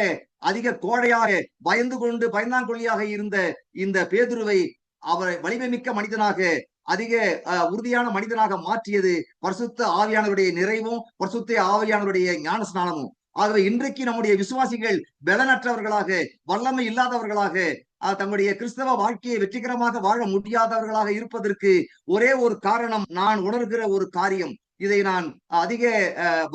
அதிக கோழையாக பயந்தாங்கொள்ளியாக இருந்த இந்த பேதுருவை அவரை வலிமை மிக்க மனிதனாக, அதிக உறுதியான மனிதனாக மாற்றியது பரிசுத்த ஆவியானவருடைய நிறைவும் பரிசுத்த ஆவியானவருடைய ஞான ஸ்நானமும். ஆகவே இன்றைக்கு நம்முடைய விசுவாசிகள் பலனற்றவர்களாக, வல்லமை இல்லாதவர்களாக, தங்களுடைய கிறிஸ்தவ வாழ்க்கையை வெற்றிகரமாக வாழ முடியாதவர்களாக இருப்பதற்கு ஒரே ஒரு காரணம், நான் உணர்கிற ஒரு காரியம். இதை நான் அதிக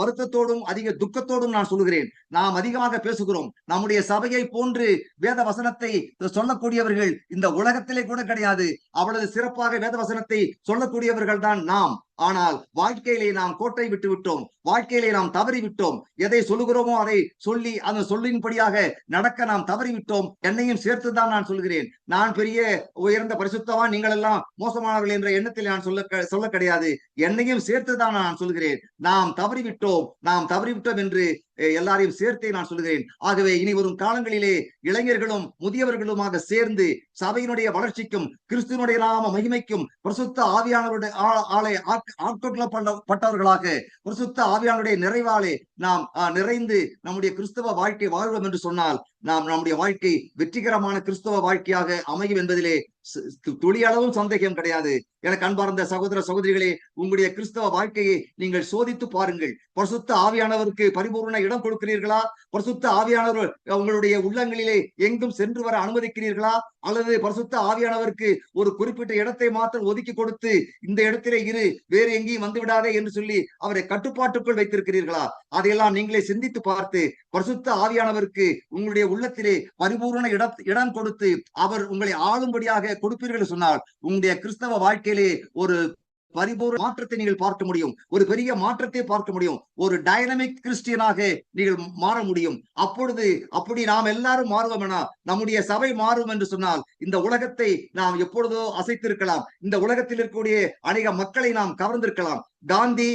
வருத்தத்தோடும் அதிக துக்கத்தோடும் நான் சொல்லுகிறேன். நாம் அதிகமாக பேசுகிறோம். நம்முடைய சபையை போன்று வேத வசனத்தை சொல்லக்கூடியவர்கள் இந்த உலகத்திலே கூட கிடையாது. அவ்வளவு சிறப்பாக வேத வசனத்தை சொல்லக்கூடியவர்கள் தான் நாம். ஆனால் வாழ்க்கையிலே நாம் கோட்டை விட்டு விட்டோம், வாழ்க்கையிலே நாம் தவறிவிட்டோம். எதை சொல்லுகிறோமோ அதை சொல்லி அந்த சொல்லின்படியாக நடக்க நாம் தவறிவிட்டோம். என்னையும் சேர்த்துதான் நான் சொல்கிறேன். நான் பெரிய உயர்ந்த பரிசுத்தவான், நீங்கள் எல்லாம் மோசமானவர்கள் என்ற எண்ணத்தில் நான் சொல்ல கிடையாது. என்னையும் சேர்த்துதான் நான் சொல்கிறேன். நாம் தவறிவிட்டோம் என்று எல்லாரையும் சேர்த்தே நான் சொல்கிறேன். ஆகவே இனி வரும் காலங்களிலே இளைஞர்களும் முதியவர்களுமாக சேர்ந்து சபையினுடைய வளர்ச்சிக்கும் கிறிஸ்துவனுடைய நாம மகிமைக்கும் பரிசுத்த ஆவியானவருடைய ஆட்கொள்ளப்பட்டவர்களாக பரிசுத்த ஆவியானுடைய நிறைவாலே நாம் நிறைந்து நம்முடைய கிறிஸ்தவ வாழ்க்கை வாழ்வோம் என்று சொன்னால் நம்முடைய வாழ்க்கை வெற்றிகரமான கிறிஸ்தவ வாழ்க்கையாக அமையும் என்பதிலே துளி அளவும் சந்தேகம் கிடையாது. எனக்கு அன்பார்ந்த சகோதர சகோதரிகளே, உங்களுடைய கிறிஸ்தவ வாழ்க்கையை நீங்கள் சோதித்து பாருங்கள். பரிசுத்த ஆவியானவருக்கு பரிபூர்ண இடம் கொடுக்கிறீர்களா? பரிசுத்த ஆவியானவர் உங்களுடைய உள்ளங்களிலே எங்கும் சென்று வர அனுமதிக்கிறீர்களா? அல்லது பரிசுத்த ஆவியானவருக்கு ஒரு குறிப்பிட்ட இடத்தை மாத்திரம் ஒதுக்கி கொடுத்து இந்த இடத்திலே இரு, வேறு எங்கேயும் வந்து விடாதே என்று சொல்லி அவரை கட்டுப்பாட்டுக்குள் வைத்திருக்கிறீர்களா? அதையெல்லாம் நீங்களே சிந்தித்து பார்த்து பரிசுத்த ஆவியானவருக்கு உங்களுடைய உள்ளத்திலே பரிபூர்ண இடம் கொடுத்து அவர் உங்களை ஆளும்படியாக கொடுப்பீர்கள் சொன்னால் உங்களுடைய கிறிஸ்தவ வாழ்க்கையிலே ஒரு பரிபூர்ண மாற்றத்தை நீங்கள் பார்க்க முடியும். ஒரு பெரிய மாற்றத்தை பார்க்க முடியும். ஒரு டைனமிக் கிறிஸ்டியனாக நீங்கள் மாற முடியும். அப்படி நாம் எல்லாரும் மாறுவோம் என நம்முடைய சபை மாறும் என்று சொன்னால் இந்த உலகத்தை நாம் எப்பொழுதோ அசைத்திருக்கலாம். இந்த உலகத்தில் இருக்கக்கூடிய அநேக மக்களை நாம் கவர்ந்திருக்கலாம். காந்தி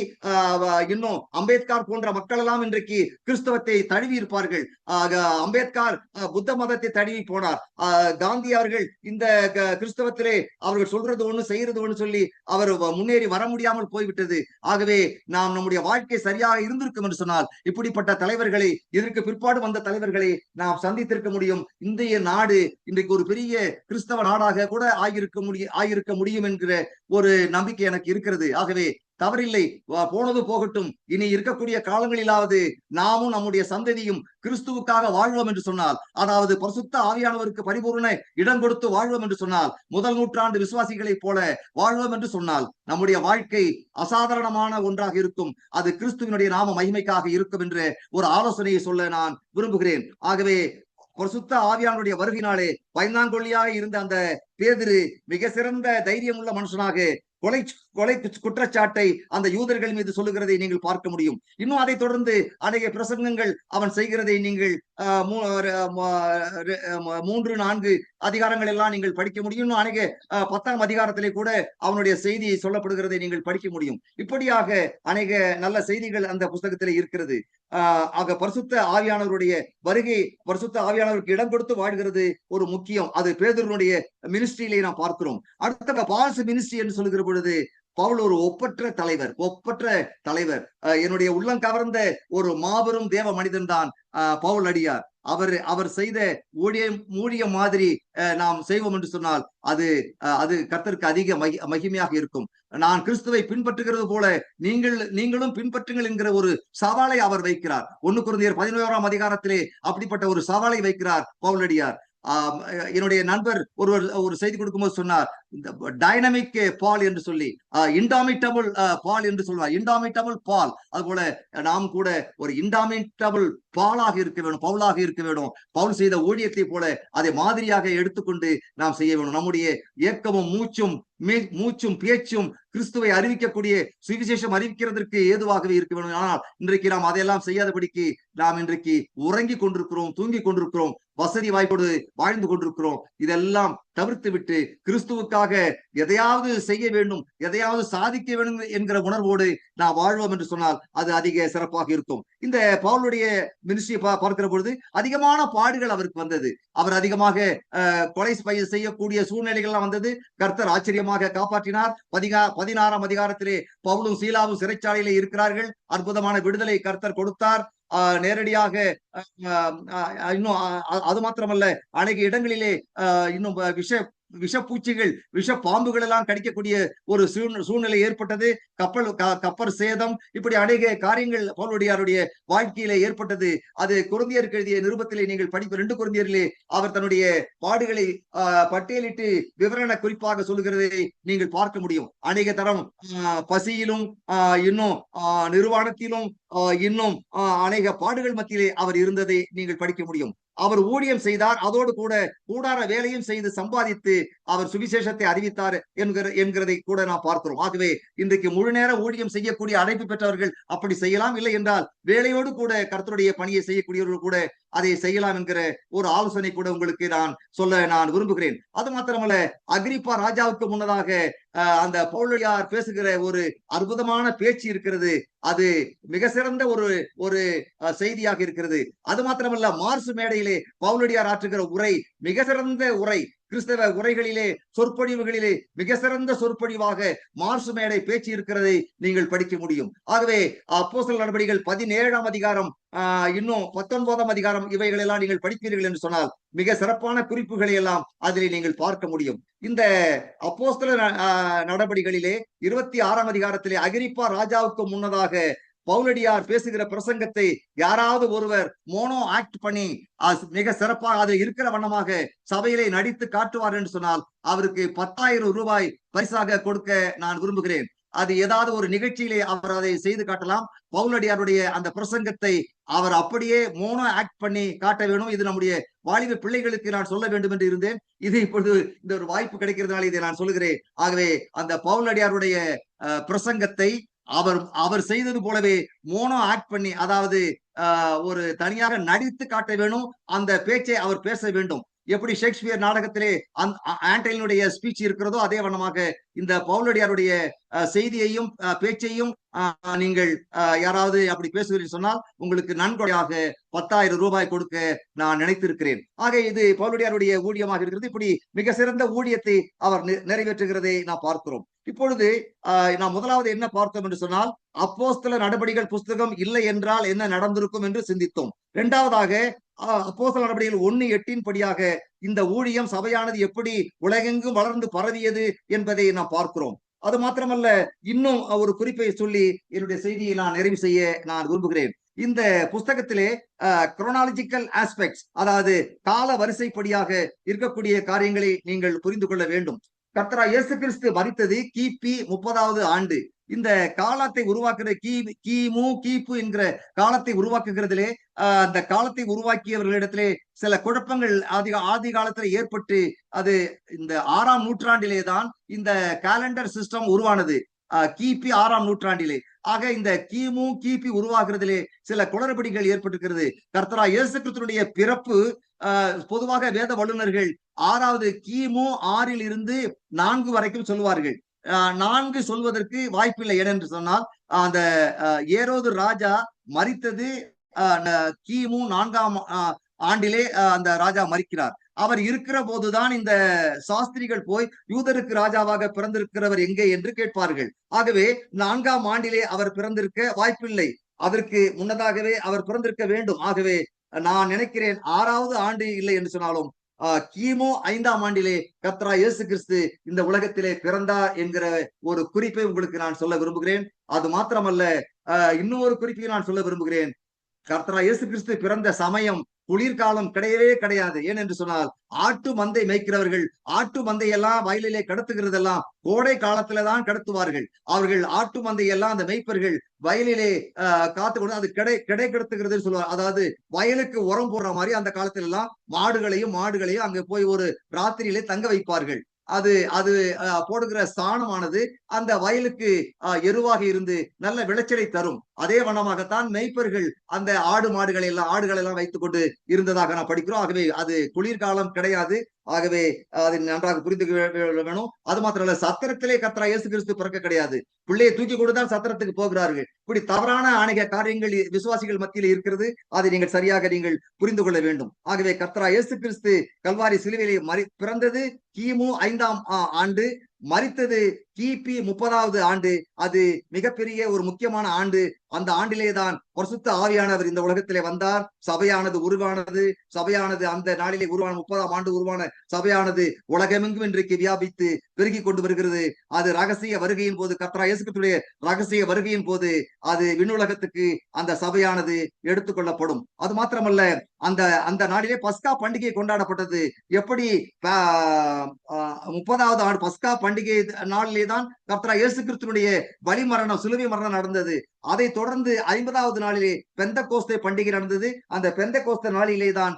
இன்னும் அம்பேத்கர் போன்ற மக்கள் எல்லாம் இன்றைக்கு கிறிஸ்தவத்தை தழுவி இருப்பார்கள். அம்பேத்கர் புத்த மதத்தை தழுவி போனார். காந்தி அவர்கள் இந்த கிறிஸ்தவத்திலே அவர்கள் சொல்றது ஒண்ணு செய்யறது ஒண்ணு சொல்லி அவர் முன்னேறி வர முடியாமல் போய்விட்டது. ஆகவே நாம் நம்முடைய வாழ்க்கை சரியாக இருந்திருக்கும் என்று சொன்னால் இப்படிப்பட்ட தலைவர்களை, இதற்கு பிற்பாடு வந்த தலைவர்களை நாம் சந்தித்திருக்க முடியும். இந்திய நாடு இன்றைக்கு ஒரு பெரிய கிறிஸ்தவ நாடாக கூட ஆகியிருக்க முடியும் என்கிற ஒரு நம்பிக்கை எனக்கு இருக்கிறது. ஆகவே தவறில்லை, போனது போகட்டும். இனி இருக்கக்கூடிய காலங்களிலாவது நாமும் நம்முடைய சந்ததியும் கிறிஸ்துவுக்காக வாழ்வோம் என்று சொன்னால், அதாவது பரிசுத்த ஆவியானவருக்கு பரிபூர்ண இடம் கொடுத்து வாழ்வோம் என்று சொன்னால், முதல் நூற்றாண்டு விசுவாசிகளைப் போல வாழ்வோம் என்று சொன்னால் நம்முடைய வாழ்க்கை அசாதாரணமான ஒன்றாக இருக்கும். அது கிறிஸ்துவினுடைய நாம மகிமைக்காக இருக்கும் என்ற ஒரு ஆலோசனையை சொல்ல நான் விரும்புகிறேன். ஆகவே பரிசுத்த ஆவியானுடைய வருகையினாலே பயந்தாங்கொல்லியாக இருந்த அந்த பேதுரு மிக சிறந்த தைரியம் உள்ள மனுஷனாக கொலை குற்றச்சாட்டை அந்த யூதர்கள் மீது சொல்லுகிறதை நீங்கள் பார்க்க முடியும். இன்னும் அதை தொடர்ந்து அநேக பிரசங்கங்கள் அவன் செய்கிறதை நீங்கள் 3-4 அதிகாரங்கள் எல்லாம் நீங்கள் படிக்க முடியும். இன்னும் அநேக 10ஆம் அதிகாரத்திலே கூட அவனுடைய செய்தி சொல்லப்படுகிறதை நீங்கள் படிக்க முடியும். இப்படியாக அநேக நல்ல செய்திகள் அந்த புஸ்தகத்திலே இருக்கிறது. ஆக பரிசுத்த ஆவியானவருடைய வருகை, பரிசுத்த ஆவியானவருக்கு இடம் கொடுத்து வாழ்கிறது ஒரு முக்கியம். அது பேதுருனுடைய மினிஸ்ட்ரியிலே நாம் பார்க்கிறோம். அடுத்த பால்ஸ் மினிஸ்ட்ரி என்று சொல்லுகிற பொழுது பவுல் ஒரு ஒப்பற்ற தலைவர். என்னுடைய உள்ளம் கவர்ந்த ஒரு மாபெரும் தேவ மனிதன் தான் பவுல் அடியார். அவர் செய்த ஊழிய மாதிரி நாம் செய்வோம் என்று சொன்னால் அது கர்த்தருக்கு அதிக மகிமையாக இருக்கும். நான் கிறிஸ்துவை பின்பற்றுகிறது போல நீங்களும் பின்பற்றுங்கள் என்கிற ஒரு சவாலை அவர் வைக்கிறார். 1 கொரிந்தியர் 11ஆம் அதிகாரத்திலே அப்படிப்பட்ட ஒரு சவாலை வைக்கிறார் பவுலடியார். என்னுடைய நண்பர் ஒரு செய்தி கொடுக்கும்போது சொன்னார், டைனமிக் பால் என்று சொல்லி, இன்டாமிட்டபிள் பால் என்று சொல்வார். இன்டாமிட்டபிள் பால். அதுபோல நாம் கூட ஒரு இன்டாமிட்டபிள் பாலாக இருக்க வேணும், பவுலாக இருக்க வேணும். பவுல் செய்த ஊழியத்தை போல அதை மாதிரியாக எடுத்துக்கொண்டு நாம் செய்ய வேணும். நம்முடைய இயக்கமும் மூச்சும் பேச்சும் கிறிஸ்துவை அறிவிக்கக்கூடிய சுவிசேஷம் அறிவிக்கிறதற்கு ஏதுவாகவே இருக்க வேண்டும். ஆனால் இன்றைக்கு நாம் அதையெல்லாம் செய்யாதபடிக்கு நாம் இன்றைக்கு உறங்கி கொண்டிருக்கிறோம், தூங்கி கொண்டிருக்கிறோம், வசதி வாய்ப்போடு வாழ்ந்து கொண்டிருக்கிறோம். இதெல்லாம் தவிர்த்து விட்டு கிறிஸ்துவுக்காக எதையாவது செய்ய வேண்டும், எதையாவது சாதிக்க வேண்டும் என்கிற உணர்வோடு நான் வாழ்வோம் என்று சொன்னால் அது அதிக சிறப்பாக இருக்கும். இந்த பவுலுடைய மினிஸ்ட்ரியை பார்க்கிற பொழுது அதிகமான பாடுகள் அவருக்கு வந்தது. அவர் அதிகமாக கொலை செய்யக்கூடிய சூழ்நிலைகள்லாம் வந்தது. கர்த்தர் ஆச்சரியமாக காப்பாற்றினார். 16ஆம் அதிகாரத்திலே பவுலும் சீலாவும் சிறைச்சாலையிலே இருக்கிறார்கள். அற்புதமான விடுதலை கர்த்தர் கொடுத்தார். நேரடியாக இன்னும் அது மாத்திரமல்ல, அநேக இடங்களிலே இன்னும் விஷப்பூச்சிகள், விஷ பாம்புகள் எல்லாம் கடிக்கக்கூடிய ஒரு சூழ்நிலை ஏற்பட்டது. கப்பல் சேதம், இப்படி அநேக காரியங்கள் பவுலுடையாருடைய வாழ்க்கையில ஏற்பட்டது. அது கொரிந்தியருக்கு எழுதிய நிருபத்திலே நீங்கள் படிப்பு 2 கொரிந்தியரிலே அவர் தன்னுடைய பாடுகளை பட்டியலிட்டு விவரண குறிப்பாக சொல்லுகிறதை நீங்கள் பார்க்க முடியும். அநேக தரம் பசியிலும் இன்னும் நிர்வாணத்திலும் இன்னும் அநேக பாடுகள் மத்தியிலே அவர் இருந்ததை நீங்கள் படிக்க முடியும். அவர் ஊழியம் செய்தார். அதோடு கூட கூடார வேலையும் செய்து சம்பாதித்து அவர் சுவிசேஷத்தை அறிவித்தார் என்கிறதை கூட நாம் பார்க்கிறோம். ஆகவே இன்றைக்கு முழு நேர ஊழியம் செய்யக்கூடிய அழைப்பு பெற்றவர்கள் அப்படி செய்யலாம். இல்லை என்றால் வேலையோடு கூட கர்த்தருடைய பணியை செய்யக்கூடியவர்கள் கூட அதை செய்யலாம் என்கிற ஒரு ஆலோசனை கூட உங்களுக்கு நான் விரும்புகிறேன். அது மாத்திரமல்ல, அகிரிப்பா ராஜாவுக்கு முன்னதாக அந்த பவுலடியார் பேசுகிற ஒரு அற்புதமான பேச்சு இருக்கிறது. அது மிக சிறந்த ஒரு செய்தியாக இருக்கிறது. அது மாத்திரமல்ல, மார்சு மேடையிலே பவுலடியார் ஆற்றுகிற உரை மிக சிறந்த உரை. கிறிஸ்தவ உரைகளிலே, சொற்பொழிவுகளிலே மிக சிறந்த சொற்பொழிவாக மார்சு மேடை பேச்சு இருக்கிறதை நீங்கள் படிக்க முடியும். ஆகவே அப்போஸ்தலர் நடபடிகள் 17ஆம் அதிகாரம் இன்னும் 19ஆம் அதிகாரம் இவைகளெல்லாம் நீங்கள் படிப்பீர்கள் என்று சொன்னால் மிக சிறப்பான குறிப்புகளை எல்லாம் அதிலே நீங்கள் பார்க்க முடியும். இந்த அப்போஸ்தலர் நடபடிகளிலே 26ஆம் அதிகாரத்திலே அகிரிப்பா ராஜாவுக்கு முன்னதாக பவுலடியார் பேசுகிற பிரசங்கத்தை யாராவது ஒருவர் மோனோ ஆக்ட் பண்ணி மிக சிறப்பாக அதில் இருக்கிற வண்ணமாக சபையிலே நடித்து காட்டுவார் என்று சொன்னால் அவருக்கு 10,000 ரூபாய் பரிசாக கொடுக்க நான் விரும்புகிறேன். அது ஏதாவது ஒரு நிகழ்ச்சியிலே அவர் அதை செய்து காட்டலாம். பவுலடியாருடைய அந்த பிரசங்கத்தை அவர் அப்படியே மோனோ ஆக்ட் பண்ணி காட்ட வேணும். இது நம்முடைய வாலிப பிள்ளைகளுக்கு நான் சொல்ல வேண்டும் என்று இருந்தேன். இது இப்பொழுது இந்த ஒரு வாய்ப்பு கிடைக்கிறதுனால இதை நான் சொல்லுகிறேன். ஆகவே அந்த பவுலடியாருடைய பிரசங்கத்தை அவர் அவர் செய்தது போலவே மோனோ ஆக்ட் பண்ணி, அதாவது ஒரு தனியாக நடித்து காட்ட வேணும். அந்த பேச்சை அவர் பேச வேண்டும். எப்படி ஷேக்ஸ்பியர் நாடகத்திலே ஆண்டனியுடைய ஸ்பீச் இருக்கிறதோ அதே வண்ணமாக இந்த பவுலடியாருடைய செய்தியையும் பேச்சையும் நீங்கள் யாராவது அப்படி பேசுகிறீர்கள் சொன்னால் உங்களுக்கு நன்கொடையாக 10,000 ரூபாய் கொடுக்க நான் நினைத்திருக்கிறேன். ஆக இது பவுலடியாருடைய ஊழியமாக இருக்கிறது. இப்படி மிக சிறந்த ஊழியத்தை அவர் நிறைவேற்றுகிறதை நாம் பார்க்கிறோம். இப்பொழுது நாம் முதலாவது என்ன பார்த்தோம் என்று சொன்னால், அப்போஸ்தலர் நடபடிகள் புஸ்தகம் இல்லை என்றால் என்ன நடந்திருக்கும் என்று சிந்தித்தோம். இரண்டாவதாக அப்போஸ்தலர் நடபடிகள் 1:8 படியாக இந்த ஊழியம் சபையானது எப்படி உலகெங்கும் வளர்ந்து பரவியது என்பதை நாம் பார்க்கிறோம். அது மாத்திரமல்ல, இன்னும் ஒரு குறிப்பை சொல்லி என்னுடைய செய்தியை நான் நிறைவு செய்ய நான் விரும்புகிறேன். இந்த புஸ்தகத்திலே குரோனாலஜிக்கல் ஆஸ்பெக்ட்ஸ், அதாவது கால வரிசைப்படியாக இருக்கக்கூடிய காரியங்களை நீங்கள் புரிந்து கொள்ள வேண்டும். கர்த்தராகிய இயேசு கிறிஸ்து மரித்தது கிபி 30வது ஆண்டு. இந்த காலத்தை உருவாக்குற கிமு கிபு என்கிற காலத்தை உருவாக்குகிறதிலே அந்த காலத்தை உருவாக்கியவர்களிடத்திலே சில குழப்பங்கள் ஆதி காலத்துல ஏற்பட்டு அது இந்த 6ஆம் நூற்றாண்டிலே தான் இந்த காலண்டர் சிஸ்டம் உருவானது. கிபி 6ஆம் நூற்றாண்டிலே. ஆக இந்த கிமு கிபி உருவாக்குறதிலே சில குளறுபடிகள் ஏற்பட்டிருக்கிறது. கர்த்தராகிய இயேசு கிறிஸ்துவினுடைய பிறப்பு பொதுவாக வேத வல்லுநர்கள் 6வது கிமு 6ல் இருந்து 4 வரைக்கும் சொல்லுவார்கள். 4 சொல்வதற்கு வாய்ப்பில்லை. ஏனென்று சொன்னால் அந்த ஏரோது ராஜா மரித்தது கிமு 4ஆம் ஆண்டிலே அந்த ராஜா மரிக்கிறார். அவர் இருக்கிற போதுதான் இந்த சாஸ்திரிகள் போய் யூதருக்கு ராஜாவாக பிறந்திருக்கிறவர் எங்கே என்று கேட்பார்கள். ஆகவே 4ஆம் ஆண்டிலே அவர் பிறந்திருக்க வாய்ப்பில்லை. அதற்கு முன்னதாகவே அவர் பிறந்திருக்க வேண்டும். ஆகவே நான் நினைக்கிறேன் 6வது ஆண்டு இல்லை என்று சொன்னாலும் கிமு 5ஆம் ஆண்டிலே கர்த்தராகிய இயேசு கிறிஸ்து இந்த உலகத்திலே பிறந்தார் என்கிற ஒரு குறிப்பை உங்களுக்கு நான் சொல்ல விரும்புகிறேன். அது மாத்திரமல்ல, இன்னொரு குறிப்பையும் நான் சொல்ல விரும்புகிறேன். கர்த்தராகிய இயேசு கிறிஸ்து பிறந்த சமயம் குளிர்காலம் கிடையவே கிடையாது. ஏனென்று சொன்னால் ஆட்டு மந்தை மேய்க்கிறவர்கள் ஆட்டு மந்தையெல்லாம் வயலிலே கடத்துகிறதெல்லாம் கோடை காலத்துலதான் கடத்துவார்கள். அவர்கள் ஆட்டு மந்தையெல்லாம் அந்த மேய்ப்பர்கள் வயலிலே காத்து கொண்டு அது கிடை கடத்துகிறது சொல்லுவார். அதாவது வயலுக்கு உரம் போடுற மாதிரி அந்த காலத்துல எல்லாம் மாடுகளையும் அங்க போய் ஒரு ராத்திரியிலே தங்க வைப்பார்கள். அது போடுகிற சாணமானது அந்த வயலுக்கு எருவாக இருந்து நல்ல விளைச்சலை தரும். அதே வண்ணமாகத்தான் மேய்ப்பர்கள் அந்த ஆடுகளை எல்லாம் வைத்துக் கொண்டு இருந்ததாக நான் படிக்கிறோம். ஆகவே அது குளிர்காலம் கிடையாது. ஆகவே அதை நன்றாக புரிந்து வேணும். அது மாத்திரமல்ல, சத்திரத்திலே கர்த்தராகிய இயேசு கிறிஸ்து பிறக்க கிடையாது. பிள்ளையை தூக்கி கொடுத்தால் சத்திரத்துக்கு போகிறார்கள். இப்படி தவறான அநேக காரியங்கள் விசுவாசிகள் மத்தியில் இருக்கிறது. அதை நீங்கள் சரியாக நீங்கள் புரிந்து கொள்ள வேண்டும். ஆகவே கர்த்தராகிய இயேசு கிறிஸ்து கல்வாரி சிலுவையிலே பிறந்தது கிமு 5ஆம் ஆண்டு, மரித்தது கிபி 30வது ஆண்டு. அது மிகப்பெரிய ஒரு முக்கியமான ஆண்டு. அந்த ஆண்டிலேதான் பரிசுத்த ஆவியானவர் இந்த உலகத்திலே வந்தார். சபையானது உருவானது. சபையானது அந்த நாளிலே உருவான 30ஆம் ஆண்டு உருவான சபையானது உலகமெங்கும் இன்றைக்கு வியாபித்து பெருகி கொண்டு வருகிறது. அது ரகசிய வருகையின் போது, கர்த்தராகிய இயேசு கிறிஸ்துவினுடைய ரகசிய வருகையின் போது அது விண்ணுலகத்துக்கு அந்த சபையானது எடுத்துக்கொள்ளப்படும். அது மாத்திரமல்ல, அந்த நாளிலே பஸ்கா பண்டிகை கொண்டாடப்பட்டது. எப்படி 30வது ஆண்டு பஸ்கா பண்டிகை நாளிலே தான் கர்த்தராகிய இயேசு கிறிஸ்துவினுடைய பலிமரணம், சிலுவை மரணம் நடந்தது. அதை தொடர்ந்து 50வது நாளிலே பெந்தெகோஸ்தே பண்டிகை நடந்தது. அந்த பெந்தெகோஸ்தே நாளிலே தான்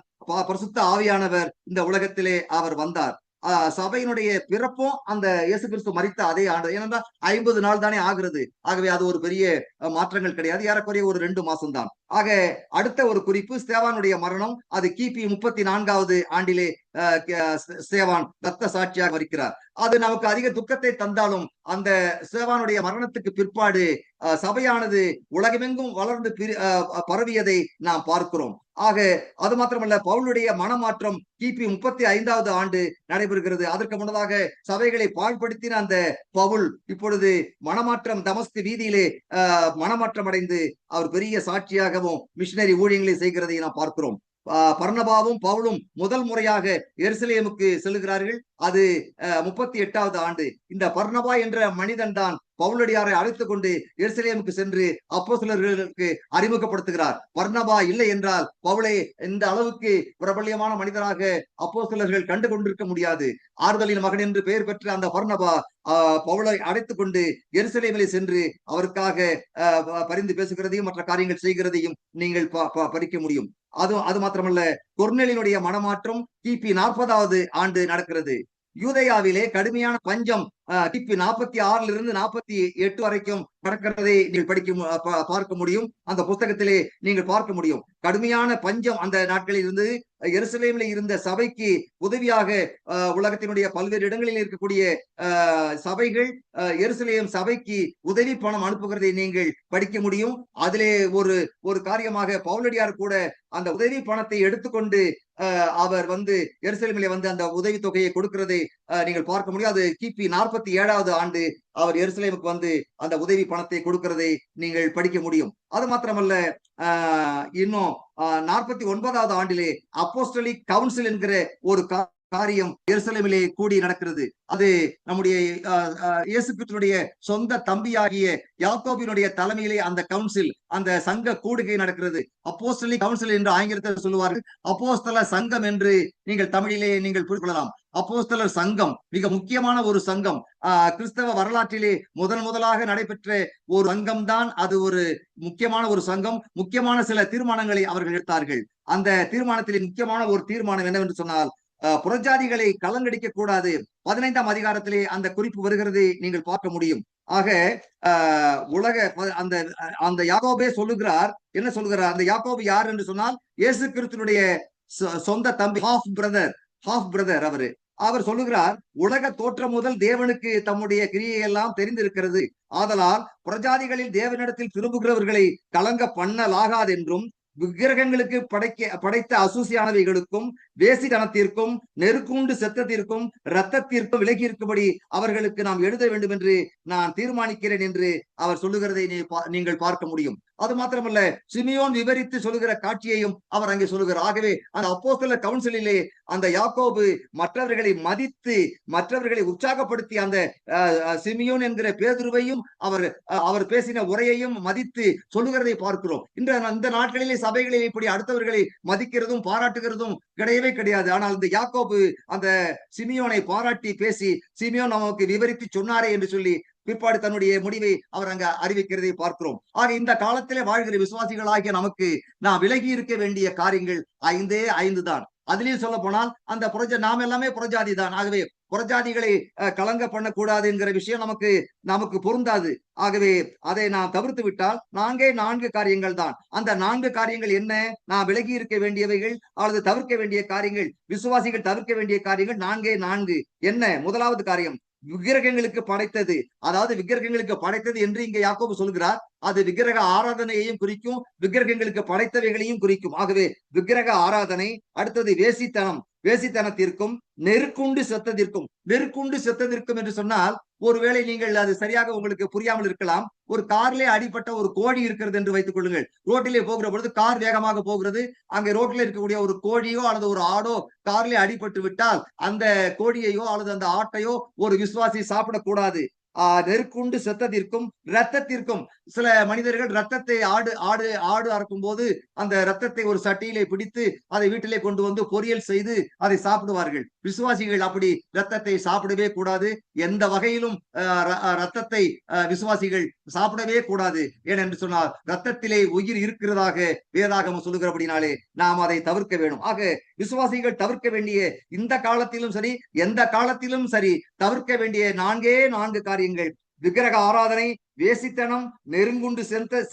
பரிசுத்த ஆவியானவர் இந்த உலகத்திலே அவர் வந்தார். சபையினுடைய பிறப்பும் அந்த இயேசு கிறிஸ்து மரித்த அதே ஆண்டு. ஏனென்றால் 50 நாள் தானே ஆகிறது. ஆகவே அது ஒரு பெரிய மாற்றங்கள் கிடையாது. ஏறக்குறைய ஒரு 2 மாசம் தான். ஆக அடுத்த ஒரு குறிப்பு ஸ்தேவானுடைய மரணம். அது கிபி 34வது ஆண்டிலே ஸ்தேவான் ரத்த சாட்சியாக இருக்கிறார். அது நமக்கு அதிக துக்கத்தை தந்தாலும் அந்த ஸ்தேவானுடைய மரணத்துக்கு பிற்பாடு சபையானது உலகமெங்கும் வளர்ந்து பரவியதை நாம் பார்க்கிறோம். ஆக அது மாத்திரமல்ல, பவுலுடைய மனமாற்றம் கிபி 35வது ஆண்டு நடைபெறுகிறது. அதற்கு முன்னதாக சபைகளை பாழ்படுத்தின அந்த பவுல் இப்பொழுது மனமாற்றம் தமஸ்கு வீதியிலே மனமாற்றம் அடைந்து அவர் பெரிய சாட்சியாகவும் மிஷினரி ஊழியங்களை செய்கிறதை நாம் பார்க்கிறோம். பர்னபாவும் பவுலும் முதல் முறையாக எருசலேமுக்கு செல்லுகிறார்கள். அது 38வது ஆண்டு. இந்த பர்னபா என்ற மனிதன் தான் பவுலடியாரை அழைத்துக் கொண்டு எருசலேமுக்கு சென்று அப்போஸ்தலர்களுக்கு அறிமுகப்படுத்துகிறார். பர்னபா இல்லை என்றால் பவுலை இந்த அளவுக்கு பிரபல்யமான மனிதராக அப்போஸ்தலர்கள் கண்டு கொண்டிருக்க முடியாது. ஆறுதலின் மகன் என்று பெயர் பெற்ற அந்த பர்னபா பவுலை அழைத்துக் கொண்டு எருசலேமிலே சென்று அவருக்காக பரிந்து பேசுகிறதையும் மற்ற காரியங்கள் செய்கிறதையும் நீங்கள் படிக்க முடியும். அது மாத்திரமல்ல, கொர்நேலியுடைய மனமாற்றம் கிபி 40வது ஆண்டு நடக்கிறது. யூதேயாவிலே கடுமையான பஞ்சம் கிபி 46 48 வரைக்கும் நடக்கிறதை நீங்கள் பார்க்க முடியும். அந்த புத்தகத்திலே நீங்கள் பார்க்க முடியும். கடுமையான பஞ்சம் அந்த நாட்களில் இருந்து எருசலேமில் இருந்த சபைக்கு உதவியாக உலகத்தினுடைய பல்வேறு இடங்களில் இருக்கக்கூடிய சபைகள் எருசலேம் சபைக்கு உதவி பணம் அனுப்புகிறதை நீங்கள் படிக்க முடியும். அதிலே ஒரு காரியமாக பவுலடியார் கூட அந்த உதவி பணத்தை எடுத்துக்கொண்டு அவர் எருசலேமிலே அந்த உதவி தொகையை கொடுக்கிறதை நீங்கள் பார்க்க முடியும். அது கிபி 47வது ஆண்டு அவர் எருசலேமுக்கு அந்த உதவி பணத்தை கொடுக்கிறதை நீங்கள் படிக்க முடியும். அது மாத்திரமல்ல, இன்னும் 49வது ஆண்டிலே அப்போஸ்டலிக் கவுன்சில் என்கிற ஒரு காரியம் எருசலேமிலே கூடி நடக்கிறது. அது நம்முடைய இயேசு கிறிஸ்துவினுடைய சொந்த தம்பியாகிய யாக்கோபினுடைய தலைமையிலே அந்த கவுன்சில், அந்த சங்க கூடுகை நடக்கிறது. அப்போஸ்தலிக் கவுன்சில் என்று ஆங்கிலத்தில் சொல்லுவார்கள். அப்போஸ்தல சங்கம் என்று நீங்கள் தமிழிலே நீங்கள் புரிந்து கொள்ளலாம். அப்போஸ்தலர் சங்கம் மிக முக்கியமான ஒரு சங்கம். கிறிஸ்தவ வரலாற்றிலே முதலாக நடைபெற்ற ஒரு சங்கம் தான் அது. ஒரு முக்கியமான ஒரு சங்கம். முக்கியமான சில தீர்மானங்களை அவர்கள் எடுத்தார்கள். அந்த தீர்மானத்திலே முக்கியமான ஒரு தீர்மானம் என்னவென்று சொன்னால், புறஜாதிகளை கலங்கடிக்க கூடாது. 15ஆம் அதிகாரத்திலே அந்த குறிப்பு வருகிறதை நீங்கள் பார்க்க முடியும். ஆக அந்த யாக்கோபே சொல்லுகிறார். என்ன சொல்லுகிறார்? அந்த யாக்கோபு யார் என்று சொன்னால், இயேசு கிறிஸ்துவினுடைய சொந்த தம்பி, ஹாஃப் பிரதர். அவர் சொல்லுகிறார், உலக தோற்றம் முதல் தேவனுக்கு தம்முடைய கிரியை எல்லாம் தெரிந்திருக்கிறது. ஆதலால் புறஜாதிகளில் தேவனிடத்தில் திரும்புகிறவர்களை கலங்க பண்ணலாகாது என்றும், விக்கிரகங்களுக்கு படைத்த அசூசியானவைகளுக்கும் வேசித்தனத்திற்கும் நெருக்குண்டு செத்தத்திற்கும் இரத்தத்திற்கும் விலகி இருக்கும்படி அவர்களுக்கு நாம் எழுத வேண்டும் என்று நான் தீர்மானிக்கிறேன் என்று அவர் சொல்லுகிறதை நீங்கள் பார்க்க முடியும். அது மாத்திரமல்ல, சிமியோன் விவரித்து சொல்லுகிற காட்சியையும் அவர் அங்கே சொல்லுகிறார். ஆகவே அந்த அப்போஸ்தலர் கவுன்சிலிலே அந்த யாக்கோபு மற்றவர்களை மதித்து மற்றவர்களை உற்சாகப்படுத்தி அந்த சிமியோன் என்கிற பேதுருவையும் அவர் பேசின உரையையும் மதித்து சொல்லுகிறதை பார்க்கிறோம். இந்த நாட்களிலே சபைகளில் இப்படி அடுத்தவர்களை மதிக்கிறதும் பாராட்டுகிறதும் கிடையாது. ஆனால் இந்த யாக்கோபு அந்த சிமியோனை பாராட்டி பேசி, சிமியோன் நமக்கு விவரித்து சொன்னாரே என்று சொல்லி பிற்பாடு தன்னுடைய முடிவை அவர் அங்க அறிவிக்கிறதை பார்க்கிறோம். ஆக இந்த காலத்திலே வாழ்கிற விசுவாசிகளாகிய நமக்கு நாம் விலகி இருக்க வேண்டிய காரியங்கள் 5 தான். அதிலேயும் சொல்ல போனால் நாம் எல்லாமே புறஜாதி தான். ஆகவே புறஜாதிகளை கலங்க பண்ணக்கூடாது என்கிற விஷயம் நமக்கு பொருந்தாது. ஆகவே அதை நாம் தவிர்த்து விட்டால் 4 காரியங்கள் தான். அந்த 4 காரியங்கள் என்ன? நாம் விலகி இருக்க வேண்டியவைகள் அல்லது தவிர்க்க வேண்டிய காரியங்கள், விசுவாசிகள் தவிர்க்க வேண்டிய காரியங்கள் 4 என்ன? முதலாவது காரியம், விக்கிரகங்களுக்கு படைத்தது. அதாவது விக்கிரகங்களுக்கு படைத்தது என்று இங்கே யாக்கோபு சொல்கிறார். அது விக்கிரக ஆராதனையையும் குறிக்கும், விக்கிரகங்களுக்கு படைத்தவைகளையும் குறிக்கும். ஆகவே விக்கிரக ஆராதனை. அடுத்தது வேசித்தனத்திற்கும் நெருக்குண்டு செத்ததிற்கும் என்று சொன்னால், ஒருவேளை நீங்கள் அது சரியாக உங்களுக்கு புரியாமல் இருக்கலாம். ஒரு கார்லே அடிப்பட்ட ஒரு கோழி இருக்கிறது என்று வைத்துக் கொள்ளுங்கள். ரோட்டிலே போகிற பொழுது கார் வேகமாக போகிறது. அங்கே ரோட்டில் இருக்கக்கூடிய ஒரு கோழியோ அல்லது ஒரு ஆடோ கார்லே அடிபட்டு விட்டால் அந்த கோழியையோ அல்லது அந்த ஆட்டையோ ஒரு விசுவாசி சாப்பிடக்கூடாது. நெருக்குண்டு செத்ததிற்கும் இரத்தத்திற்கும். சில மனிதர்கள் ரத்தத்தை ஆடு அறுக்கும் போது அந்த ரத்தத்தை ஒரு சட்டியிலே பிடித்து அதை வீட்டிலே கொண்டு வந்து பொரியல் செய்து அதை சாப்பிடுவார்கள். விசுவாசிகள் அப்படி ரத்தத்தை சாப்பிடவே கூடாது. எந்த வகையிலும் ரத்தத்தை விசுவாசிகள் சாப்பிடவே கூடாது. ஏனென்று சொன்னால் ரத்தத்திலே உயிர் இருக்கிறதாக வேதாகமம் சொல்லுகிறபடினாலே நாம் அதை தவிர்க்க வேண்டும். ஆக விசுவாசிகள் தவிர்க்க வேண்டிய, இந்த காலத்திலும் சரி எந்த காலத்திலும் சரி, தவிர்க்க வேண்டிய 4 காரியங்கள்: விக்கிரக ஆராதனை, வேசித்தனம், நெருங்குண்டு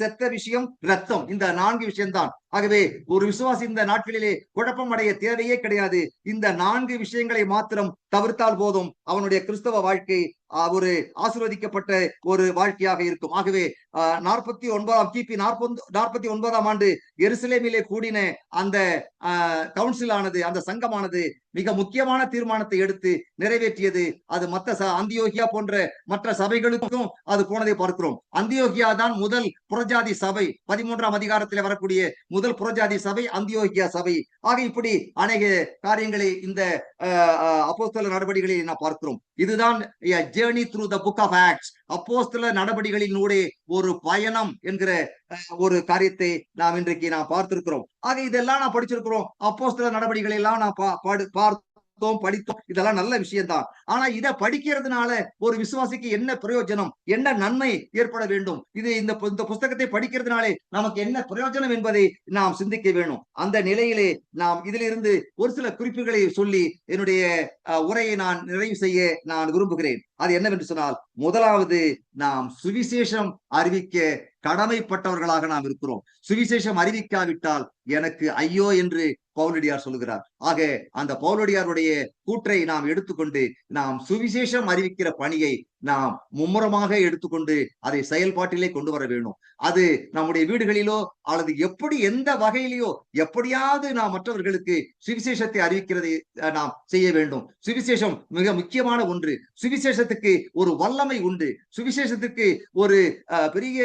செத்த விஷயம், ரத்தம். இந்த 4 விஷயம்தான். ஆகவே ஒரு விசுவாசி இந்த நாட்களிலே குழப்பம் அடைய தேவையே கிடையாது. இந்த 4 விஷயங்களை மாத்திரம் தவிர்த்தால் போதும், அவனுடைய கிறிஸ்தவ வாழ்க்கை ஒரு ஆசீர்வதிக்கப்பட்ட ஒரு வாழ்க்கையாக இருக்கும். ஆகவே கிபி 49ஆம் ஆண்டு எருசலேமிலே கூடின அந்த கவுன்சில் ஆனது, அந்த சங்கமானது மிக முக்கியமான தீர்மானத்தை எடுத்து நிறைவேற்றியது. அது அந்தியோகியா போன்ற மற்ற சபைகளுக்கும் அது போனதை பார்க்கிறோம். பார்க்கிறோம். அந்தியோகியா தான் முதல் புறஜாதி சபை. 13ஆம் அதிகாரத்தில் வரக்கூடிய முதல் புறஜாதி சபை அந்தியோகியா சபை. ஆக இப்படி அநேக காரியங்களை இந்த அப்போஸ்தல நடவடிக்கைகளில் நாம் பார்க்கிறோம். இதுதான் journey through the book of Acts. அப்போஸ்தல நடவடிக்கைகளினூடே ஒரு பயணம் என்கிற ஒரு காரியத்தை நாம் இன்றைக்கு நாம் பார்த்திருக்கிறோம். ஆக இதெல்லாம் நான் படிச்சிருக்கிறோம். அப்போஸ்தல நடவடிக்கைகளை எல்லாம் நான் படித்தோம். இதெல்லாம் நல்ல விஷயம் தான். ஆனா இதை படிக்கிறதுனால ஒரு விசுவாசிக்கு என்ன பிரயோஜனம், என்ன நன்மை ஏற்பட வேண்டும், இது இந்த புஸ்தகத்தை படிக்கிறதுனாலே நமக்கு என்ன பிரயோஜனம் என்பதை நாம் சிந்திக்க வேண்டும். அந்த நிலையிலே நாம் இதிலிருந்து ஒரு சில குறிப்புகளை சொல்லி என்னுடைய உரையை நான் நிறைவு செய்ய நான் விரும்புகிறேன். அது என்னவென்று சொன்னால், முதலாவது, நாம் சுவிசேஷம் அறிவிக்க கடமைப்பட்டவர்களாக நாம் இருக்கிறோம். சுவிசேஷம் அறிவிக்காவிட்டால் எனக்கு ஐயோ என்று பவுலடியார் சொல்லுகிறார். ஆக அந்த பவுலடியாருடைய கூற்றை நாம் எடுத்துக்கொண்டு நாம் சுவிசேஷம் அறிவிக்கிற பணியை நாம் மும்முரமாக எடுத்துக்கொண்டு அதை செயல்பாட்டிலே கொண்டு வர வேண்டும். அது நம்முடைய வீடுகளிலோ அல்லது எப்படி எந்த வகையிலேயோ எப்படியாவது நாம் மற்றவர்களுக்கு சுவிசேஷத்தை அறிவிக்கிறதை நாம் செய்ய வேண்டும். சுவிசேஷம் மிக முக்கியமான ஒன்று. சுவிசேஷத்துக்கு ஒரு வல்லமை உண்டு. சுவிசேஷத்துக்கு ஒரு பெரிய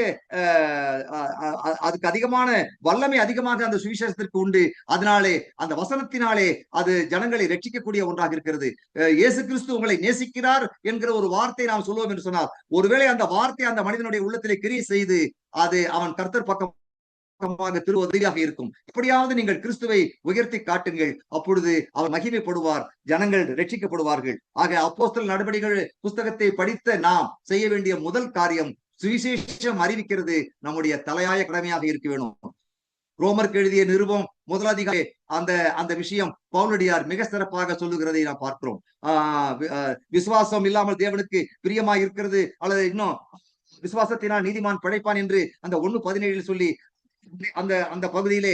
அதுக்கு அதிகமான வல்லமை அதிகமாக அந்த சுவிசேஷத்திற்கு உண்டு. அதனாலே அந்த வசனத்தினாலே அது ஜனங்களை ரட்சிக்கக்கூடிய ஒன்றாக இருக்கிறது. இயேசு கிறிஸ்து உங்களை நேசிக்கிறார் என்கிற ஒரு வார்த்தை நாம் சொல்லுவோம் என்று சொன்னால், ஒருவேளை அந்த வார்த்தை அந்த மனிதனுடைய உள்ளத்திலே கிரியை செய்து அது அவன் கர்த்தர் பக்கம் உதவியாக இருக்கும். எப்படியாவது நீங்கள் கிறிஸ்துவை உயர்த்தி காட்டுங்கள், அப்பொழுது அவர் மகிமைப்படுவார், ஜனங்கள் ரட்சிக்கப்படுவார்கள். ஆக அப்போஸ்தலர் நடபடிகள் புஸ்தகத்தை படித்த நாம் செய்ய வேண்டிய முதல் காரியம் சுவிசேஷம் அறிவிக்கிறது நம்முடைய தலையாய கடமையாக இருக்க வேண்டும். ரோமருக்கு எழுதிய நிருபம் முதல் அதிகாரி அந்த விஷயம் பவுலடியார் மிக சிறப்பாக சொல்லுகிறதை நாம் பார்க்கிறோம். விசுவாசம் இல்லாமல் தேவனுக்கு பிரியமாய் இருக்கிறது, அல்லது இன்னும் விசுவாசத்தினால் நீதிமான் பிழைப்பான் என்று அந்த 1:17 சொல்லி அந்த பகுதியிலே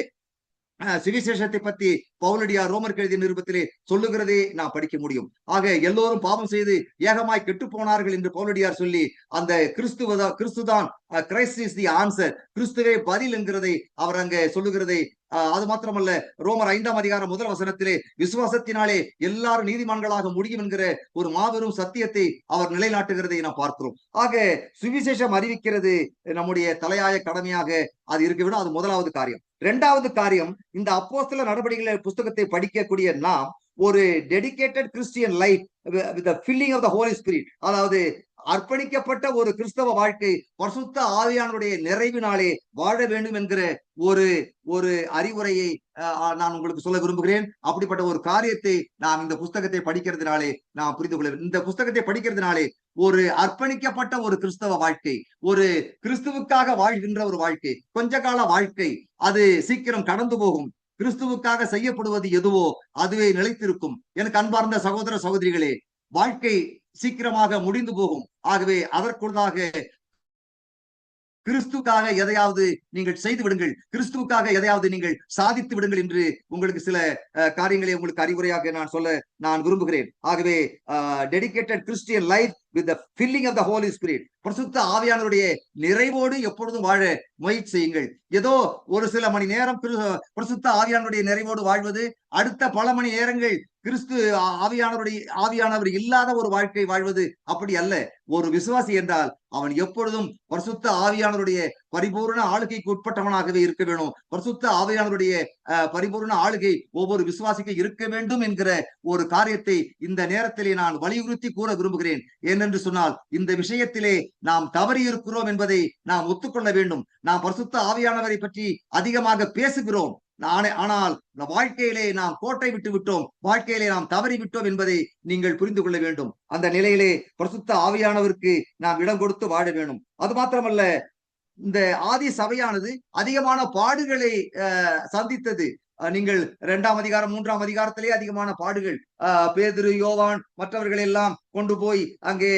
சுவிசேஷத்தை பற்றி பவுலடியார் ரோமருக்கு எழுதிய நிருபத்திலே சொல்லுகிறதே நான் படிக்க முடியும். ஆக எல்லோரும் பாவம் செய்து ஏகமாய் கெட்டு போனார்கள் என்று பவுலடியார் சொல்லி அந்த கிறிஸ்துதான் கிரைஸ்ட் இஸ் தி ஆன்சர், கிறிஸ்துவே பதில் என்கிறதை அவர் அங்கே சொல்லுகிறதை அது மாத்திரமல்ல, ரோமர் 5ஆம் அதிகாரம் முதல் வசனத்திலே விசுவாசத்தினாலே எல்லாரும் நீதிமான்களாக முடியும் என்கிற ஒரு மாபெரும் சத்தியத்தை அவர் நிலைநாட்டுகிறதை நாம் பார்க்கிறோம். ஆக சுவிசேஷம் அறிவிக்கிறது நம்முடைய தலையாய கடமையாக அது இருக்க வேண்டும். அது முதலாவது காரியம். இரண்டாவது காரியம், இந்த அப்போஸ்தலர் நடபடிகள் புஸ்தகத்தை படிக்கக்கூடிய நாம் ஒரு dedicated Christian life with the filling of the Holy Spirit, அதாவது அர்ப்பணிக்கப்பட்ட ஒரு கிறிஸ்தவ வாழ்க்கை பரிசுத்த ஆவியானவருடைய நிறைவினாலே வாழ வேண்டும் என்கிற ஒரு அறிவுரையை நான் உங்களுக்கு சொல்ல விரும்புகிறேன். அப்படிப்பட்ட ஒரு காரியத்தை நாம் இந்த புஸ்தகத்தை படிக்கிறதுனாலே நாம் புரிந்து கொள்ள. இந்த புஸ்தகத்தை படிக்கிறதுனாலே ஒரு அர்ப்பணிக்கப்பட்ட ஒரு கிறிஸ்தவ வாழ்க்கை, ஒரு கிறிஸ்துவுக்காக வாழ்கின்ற ஒரு வாழ்க்கை, கொஞ்ச கால வாழ்க்கை, அது சீக்கிரம் கடந்து போகும். கிறிஸ்துவுக்காக செய்யப்படுவது எதுவோ அதுவே நிலைத்திருக்கும். எனக்கு அன்பார்ந்த சகோதர சகோதரிகளே, வாழ்க்கை சீக்கிரமாக முடிந்து போகும். ஆகவே அதற்குள்ளாக கிறிஸ்துக்காக எதையாவது நீங்கள் செய்து விடுங்கள், கிறிஸ்துவுக்காக எதையாவது நீங்கள் சாதித்து விடுங்கள் என்று உங்களுக்கு சில காரியங்களை உங்களுக்கு அறிவுரையாக நான் சொல்ல நான் விரும்புகிறேன். ஆகவே dedicated Christian life with the filling of the Holy Spirit, பரிசுத்த ஆவியானவருடைய நிறைவோடு எப்பொழுதும் வாழ முயற்சி செய்யுங்கள். ஏதோ ஒரு சில மணி நேரம் பரிசுத்த ஆவியானவருடைய நிறைவோடு வாழ்வது, அடுத்த பல மணி நேரங்கள் கிறிஸ்து ஆவியானவர் இல்லாத ஒரு வாழ்க்கை வாழ்வது அப்படி அல்ல. ஒரு விசுவாசி என்றால் அவன் எப்பொழுதும் பரிசுத்த ஆவியானவருடைய பரிபூர்ண ஆளுகைக்கு உட்பட்டவனாகவே இருக்க வேண்டும். பரிசுத்த ஆவியானவருடைய பரிபூர்ண ஆளுகை ஒவ்வொரு விசுவாசிக்கு இருக்க வேண்டும் என்கிற ஒரு காரியத்தை இந்த நேரத்திலே நான் வலியுறுத்தி கூற விரும்புகிறேன். ஏனென்று சொன்னால், இந்த விஷயத்திலே நாம் தவறி இருக்கிறோம் என்பதை நாம் ஒத்துக்கொள்ள வேண்டும். நாம் பரிசுத்த ஆவியானவரை பற்றி அதிகமாக பேசுகிறோம், ஆனால் வாழ்க்கையிலே நாம் கோட்டை விட்டு விட்டோம், வாழ்க்கையிலே நாம் தவறி விட்டோம் என்பதை நீங்கள் புரிந்து கொள்ள வேண்டும். அந்த நிலையிலே பரிசுத்த ஆவியானவருக்கு நாம் இடம் கொடுத்து வாழ வேண்டும். அது மாத்திரமல்ல, இந்த ஆதி சபையானது அதிகமான பாடுகளை சந்தித்தது. நீங்கள் 2ஆம் அதிகாரம் 3ஆம் அதிகாரத்திலே அதிகமான பாடுகள், பேதுரு, யோவான் மற்றவர்கள் எல்லாம் கொண்டு போய் அங்கே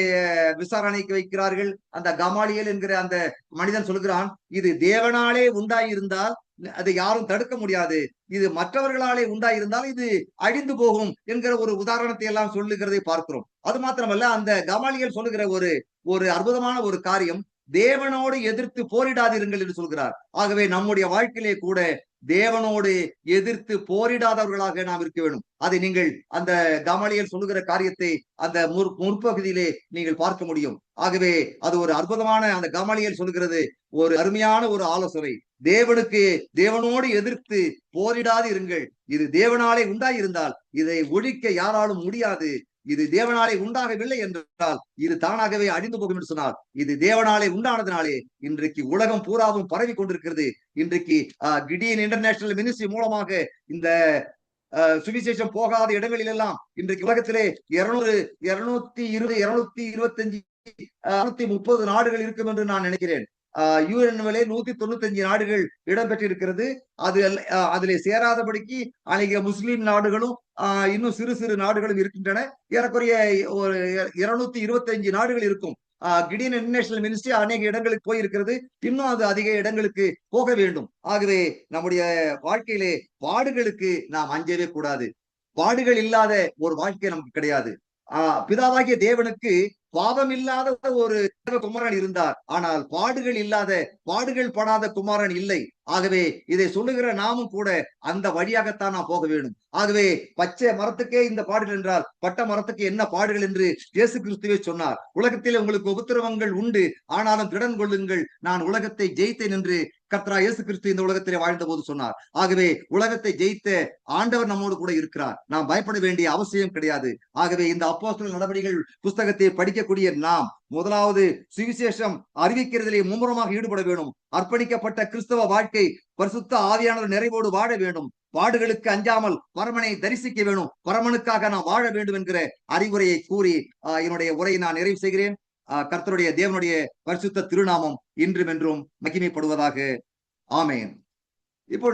விசாரணைக்கு வைக்கிறார்கள். அந்த கமாலியல் என்கிற அந்த மனிதன் சொல்கிறான், இது தேவனாலே உண்டாயிருந்தால் அதை யாரும் தடுக்க முடியாது, இது மற்றவர்களாலே உண்டாயிருந்தால் இது அழிந்து போகும் என்கிற ஒரு உதாரணத்தை எல்லாம் சொல்லுகிறதை பார்க்கிறோம். அது மாத்திரமல்ல, அந்த கமாலியல் சொல்லுகிற ஒரு அற்புதமான ஒரு காரியம், தேவனோடு எதிர்த்து போரிடாதிருங்கள் என்று சொல்கிறார். ஆகவே நம்முடைய வாழ்க்கையிலே கூட தேவனோடு எதிர்த்து போரிடாதவர்களாக நாம் இருக்க வேண்டும். அதை நீங்கள் அந்த கமாலியல் சொல்லுகிற காரியத்தை அந்த முற்பகுதியிலே நீங்கள் பார்க்க முடியும். ஆகவே அது ஒரு அற்புதமான அந்த கமாலியல் சொல்லுகிறது ஒரு அருமையான ஒரு ஆலோசனை. தேவனோடு எதிர்த்து போரிடாது இருங்கள். இது தேவனாலே உண்டாயிருந்தால் இதை ஒழிக்க யாராலும் முடியாது. இது தேவனாலே உண்டாகவில்லை என்றால் இது தானாகவே அழிந்து போகும் என்று சொன்னார். இது தேவனாலே உண்டானதுனாலே இன்றைக்கு உலகம் பூராவும் பரவி கொண்டிருக்கிறது. இன்றைக்கு கிடியன் இன்டர்நேஷனல் மினிஸ்ட்ரி மூலமாக இந்த சுவிசேஷம் போகாத இடங்களில் எல்லாம் இன்றைக்கு உலகத்திலே 200, 220, 225, 230 நாடுகள் இருக்கும் என்று நான் நினைக்கிறேன். யுஎன்ஏ 195 நாடுகள் இடம்பெற்றிருக்கிறது. அதிலே சேராதபடிக்கு அநேக முஸ்லிம் நாடுகளும் இன்னும் சிறு சிறு நாடுகளும் இருக்கின்றன. ஏறக்குறைய ஒரு 225 நாடுகள் இருக்கும். கிடியன் இன்டர்நேஷனல் மினிஸ்ட்ரி அநேக இடங்களுக்கு போயிருக்கிறது. இன்னும் அது அதிக இடங்களுக்கு போக வேண்டும். ஆகவே நம்முடைய வாழ்க்கையிலே பாடுகளுக்கு நாம் அஞ்சவே கூடாது. பாடுகள் இல்லாத ஒரு வாழ்க்கை நமக்கு கிடையாது. பிதாவாகிய தேவனுக்கு பாவம் இல்லாத ஒரு குமாரன் இருந்தார். ஆனால் பாடுகள் படாத குமாரன் இல்லை. ஆகவே இதை சொல்லுகிற நாமும் கூட அந்த வழியாகத்தான் நாம் போக வேண்டும். ஆகவே பச்சை மரத்துக்கே இந்த பாடுகள் என்றால் பட்ட மரத்துக்கு என்ன பாடுகள் என்று இயேசு கிறிஸ்துவே சொன்னார். உலகத்தில் உங்களுக்கு உபத்திரவங்கள் உண்டு, ஆனாலும் திடன் கொள்ளுங்கள், நான் உலகத்தை ஜெயித்தேன் என்று கர்த்தராகிய இயேசு கிறிஸ்து இந்த உலகத்திலே வாழ்ந்த போது சொன்னார். ஆகவே உலகத்தை ஜெயித்த ஆண்டவர் நம்மோடு கூட இருக்கிறார். நாம் பயப்பட வேண்டிய அவசியம் கிடையாது. ஆகவே இந்த அப்போஸ்தலர் நடவடிக்கைகள் புஸ்தகத்தை படிக்கக்கூடிய நாம் முதலாவது சுவிசேஷம் அறிவிக்கிறதிலே மும்முரமாக ஈடுபட வேண்டும். அர்ப்பணிக்கப்பட்ட கிறிஸ்தவ வாழ்க்கை பரிசுத்த ஆவியானவர் நிறைவோடு வாழ வேண்டும். பாடுகளுக்கு அஞ்சாமல் பரமனை தரிசிக்க வேணும். பரமனுக்காக நாம் வாழ வேண்டும் என்கிற அறிவுரையை கூறி என்னுடைய உரையை நான் நிறைவு செய்கிறேன். கர்த்தருடைய தேவனுடைய பரிசுத்த திருநாமம் இன்றும் என்றும் மகிமைப்படுவதாக. ஆமேன். இப்பொழுது